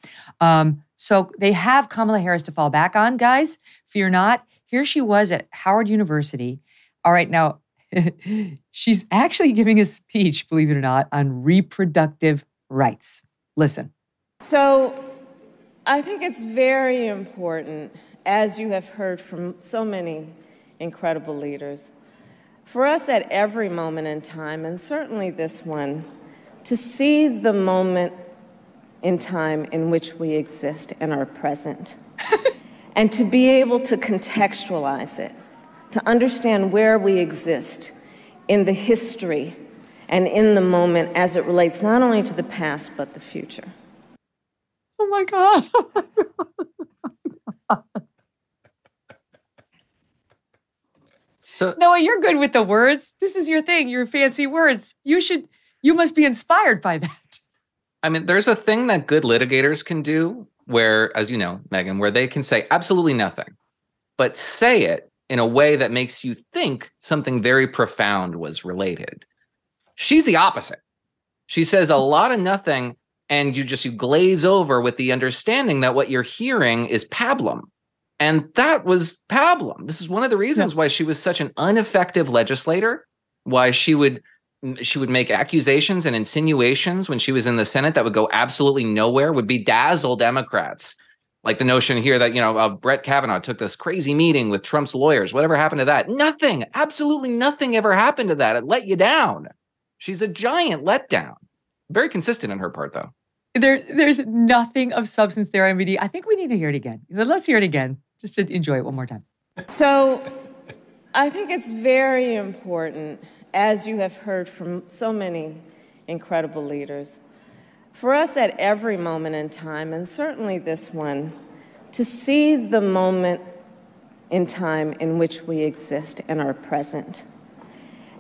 So they have Kamala Harris to fall back on, guys. Fear not. Here she was at Howard University. All right, now, she's actually giving a speech, believe it or not, on reproductive rights. Listen. So I think it's very important, as you have heard from so many incredible leaders, for us at every moment in time, and certainly this one, to see the moment in time in which we exist and are present, and to be able to contextualize it, to understand where we exist in the history and in the moment as it relates not only to the past but the future. Oh my God. Oh my God. So Noah, you're good with the words. This is your thing, your fancy words. You must be inspired by that. I mean, there's a thing that good litigators can do where, as you know, Megyn, where they can say absolutely nothing, but say it in a way that makes you think something very profound was related. She's the opposite. She says a lot of nothing, and you glaze over with the understanding that what you're hearing is pablum. And that was pablum. This is one of the reasons why she was such an ineffective legislator, why she would make accusations and insinuations when she was in the Senate that would go absolutely nowhere, would bedazzle Democrats. Like the notion here that, Brett Kavanaugh took this crazy meeting with Trump's lawyers. Whatever happened to that? Nothing. Absolutely nothing ever happened to that. It let you down. She's a giant letdown. Very consistent in her part, though. There's nothing of substance there, MVD. I think we need to hear it again. Let's hear it again, just to enjoy it one more time. So I think it's very important, as you have heard from so many incredible leaders, for us at every moment in time, and certainly this one, to see the moment in time in which we exist and are present,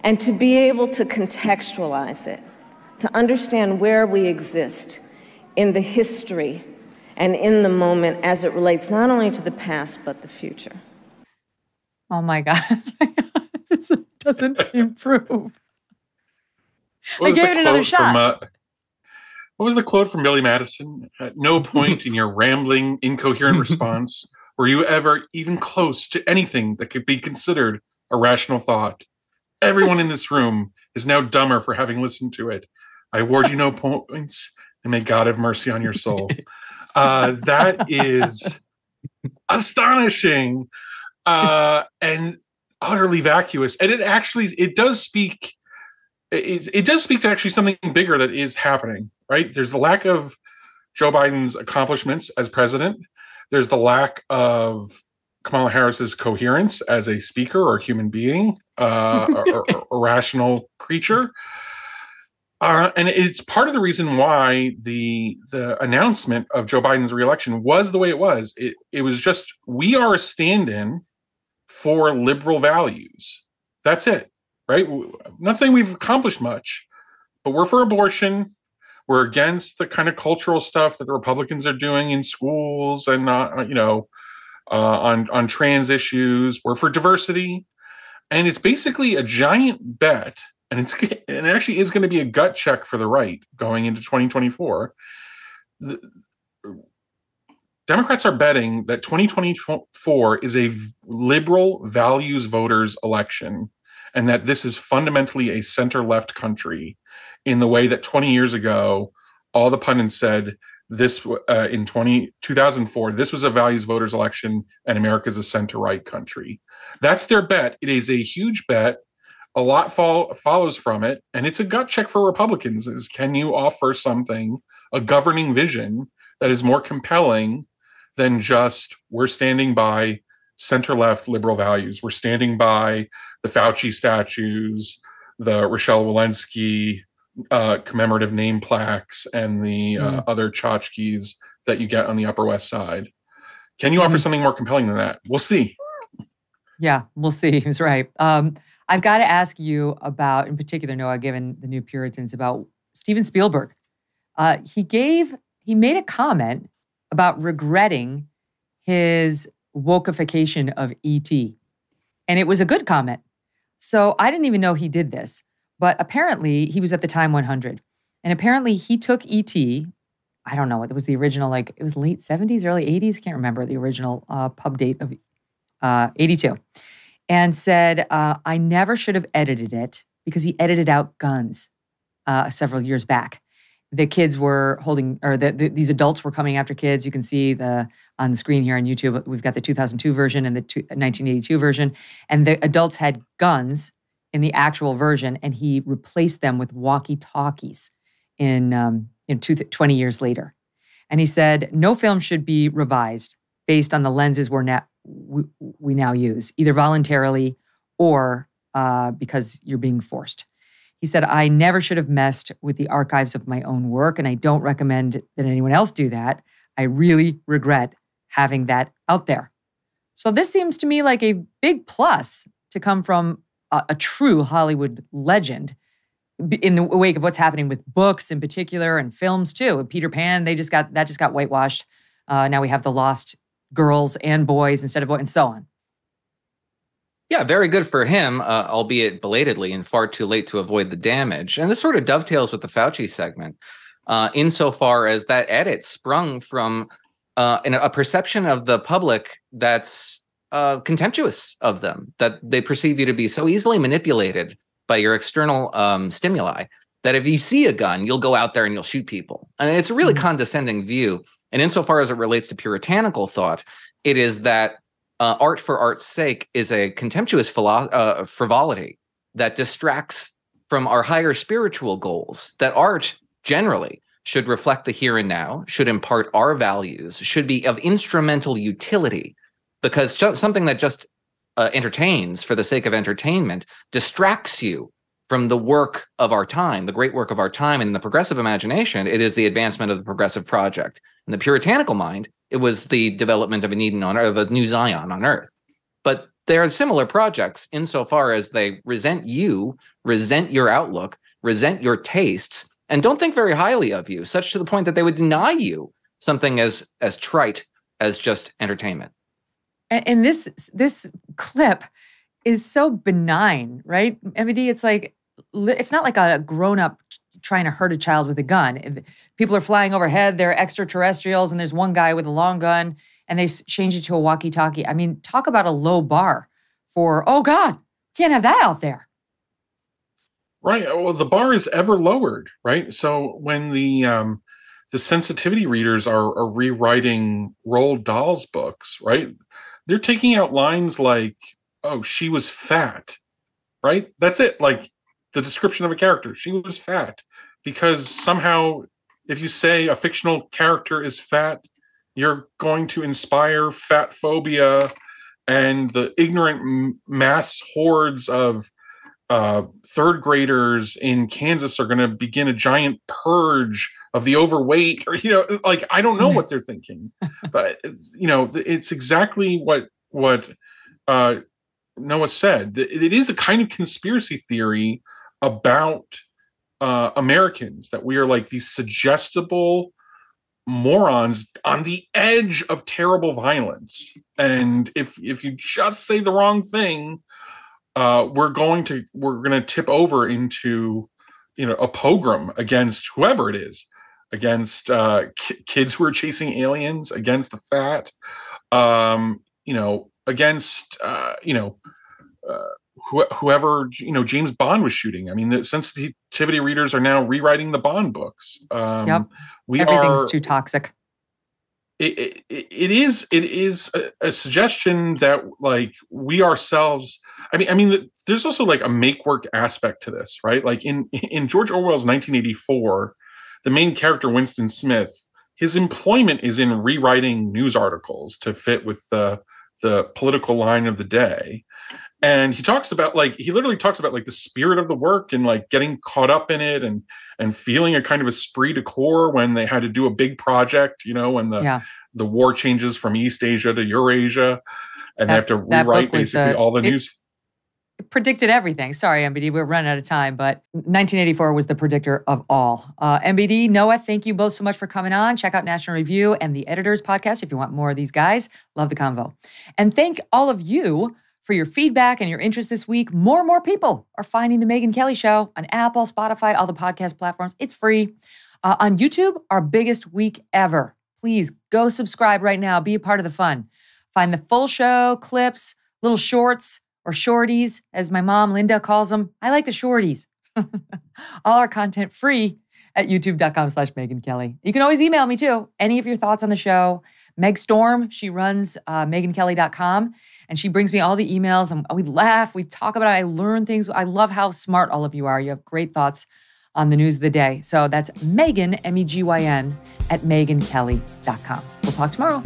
and to be able to contextualize it, to understand where we exist in the history and in the moment as it relates not only to the past but the future. Oh my God. It doesn't improve. I gave it another shot. What was the quote from Billy Madison? At no point in your rambling, incoherent response were you ever even close to anything that could be considered a rational thought. Everyone in this room is now dumber for having listened to it. I award you no points, and may God have mercy on your soul. That is astonishing and utterly vacuous. And it does speak to actually something bigger that is happening, right? There's the lack of Joe Biden's accomplishments as president. There's the lack of Kamala Harris's coherence as a speaker or human being, or a rational creature. And it's part of the reason why the announcement of Joe Biden's reelection was the way it was. It was just, we are a stand-in for liberal values. That's it, right? I'm not saying we've accomplished much, but we're for abortion. We're against the kind of cultural stuff that the Republicans are doing in schools and on trans issues. We're for diversity. And it's basically a giant bet. And it actually is going to be a gut check for the right going into 2024. Democrats are betting that 2024 is a liberal values voters election, and that this is fundamentally a center-left country in the way that 20 years ago, all the pundits said this in 2004, this was a values voters election and America's a center-right country. That's their bet. It is a huge bet. A lot follows from it, and it's a gut check for Republicans. Is can you offer something, a governing vision that is more compelling than just we're standing by center-left liberal values. We're standing by the Fauci statues, the Rochelle Walensky commemorative name plaques, and the other tchotchkes that you get on the Upper West Side. Can you offer something more compelling than that? We'll see. Yeah, we'll see. He was right. I've got to ask you about, in particular, Noah, given the New Puritans, about Steven Spielberg. He made a comment about regretting his wokeification of E.T. And it was a good comment. So I didn't even know he did this. But apparently, he was at the Time 100. And apparently, he took E.T., I don't know, it was the original, it was late 70s, early 80s, can't remember the original pub date of 82, and said, I never should have edited it because he edited out guns several years back. The kids were holding, or these adults were coming after kids. You can see on the screen here on YouTube, we've got the 2002 version and the 1982 version. And the adults had guns in the actual version, and he replaced them with walkie-talkies in 20 years later. And he said, no film should be revised based on the lenses we now use, either voluntarily or because you're being forced. He said, I never should have messed with the archives of my own work, and I don't recommend that anyone else do that. I really regret having that out there. So this seems to me like a big plus to come from a true Hollywood legend in the wake of what's happening with books in particular and films too. And Peter Pan, that just got whitewashed. Now we have the lost girls and boys instead of boys, and so on. Yeah, very good for him, albeit belatedly and far too late to avoid the damage. And this sort of dovetails with the Fauci segment, insofar as that edit sprung from a perception of the public that's contemptuous of them, that they perceive you to be so easily manipulated by your external stimuli that if you see a gun, you'll go out there and you'll shoot people. And it's a really condescending view. And insofar as it relates to puritanical thought, it is that art for art's sake is a contemptuous frivolity that distracts from our higher spiritual goals, that art generally should reflect the here and now, should impart our values, should be of instrumental utility, because something that just entertains for the sake of entertainment distracts you from the work of our time, the great work of our time. And in the progressive imagination, it is the advancement of the progressive project. In the puritanical mind, it was the development of an Eden on Earth, of a new Zion on Earth. But there are similar projects insofar as they resent you, resent your outlook, resent your tastes, and don't think very highly of you, such to the point that they would deny you something as trite as just entertainment. And this clip is so benign, right? MD, it's not like a grown-up trying to hurt a child with a gun. People are flying overhead, they're extraterrestrials, and there's one guy with a long gun, and they change it to a walkie-talkie. I mean, talk about a low bar for, oh God, can't have that out there. Right. Well, the bar is ever lowered, right? So when the sensitivity readers are rewriting Roald Dahl's books, right? They're taking out lines like, oh, she was fat, right? That's it. Like the description of a character, she was fat. Because somehow, if you say a fictional character is fat, you're going to inspire fat phobia, and the ignorant mass hordes of third graders in Kansas are going to begin a giant purge of the overweight, or I don't know what they're thinking, but it's exactly what Noah said. It is a kind of conspiracy theory about Americans, that we are like these suggestible morons on the edge of terrible violence, and if you just say the wrong thing, we're going to tip over into a pogrom against whoever it is, against kids who are chasing aliens, against the fat, against whoever James Bond was shooting. I mean, the sensitivity readers are now rewriting the Bond books. Yep, everything's too toxic. It is a suggestion that like we ourselves. I mean, there's also like a make work aspect to this, right? Like in George Orwell's 1984, the main character Winston Smith, his employment is in rewriting news articles to fit with the political line of the day. And he literally talks about like the spirit of the work and like getting caught up in it and feeling a kind of esprit de corps when they had to do a big project, when the the war changes from East Asia to Eurasia, and they have to rewrite basically all the news. It predicted everything. Sorry, MBD, we're running out of time, but 1984 was the predictor of all. MBD, Noah, thank you both so much for coming on. Check out National Review and the Editors Podcast if you want more of these guys. Love the convo. And thank all of you for your feedback and your interest this week. More and more people are finding The Megyn Kelly Show on Apple, Spotify, all the podcast platforms. It's free. On YouTube, our biggest week ever. Please go subscribe right now. Be a part of the fun. Find the full show, clips, little shorts, or shorties, as my mom, Linda, calls them. I like the shorties. All our content free at youtube.com/Megyn Kelly. You can always email me too. Any of your thoughts on the show. Meg Storm, she runs MegynKelly.com, and she brings me all the emails, and we laugh, we talk about it, I learn things. I love how smart all of you are. You have great thoughts on the news of the day. So that's Megyn, Megyn, @MegynKelly.com. We'll talk tomorrow.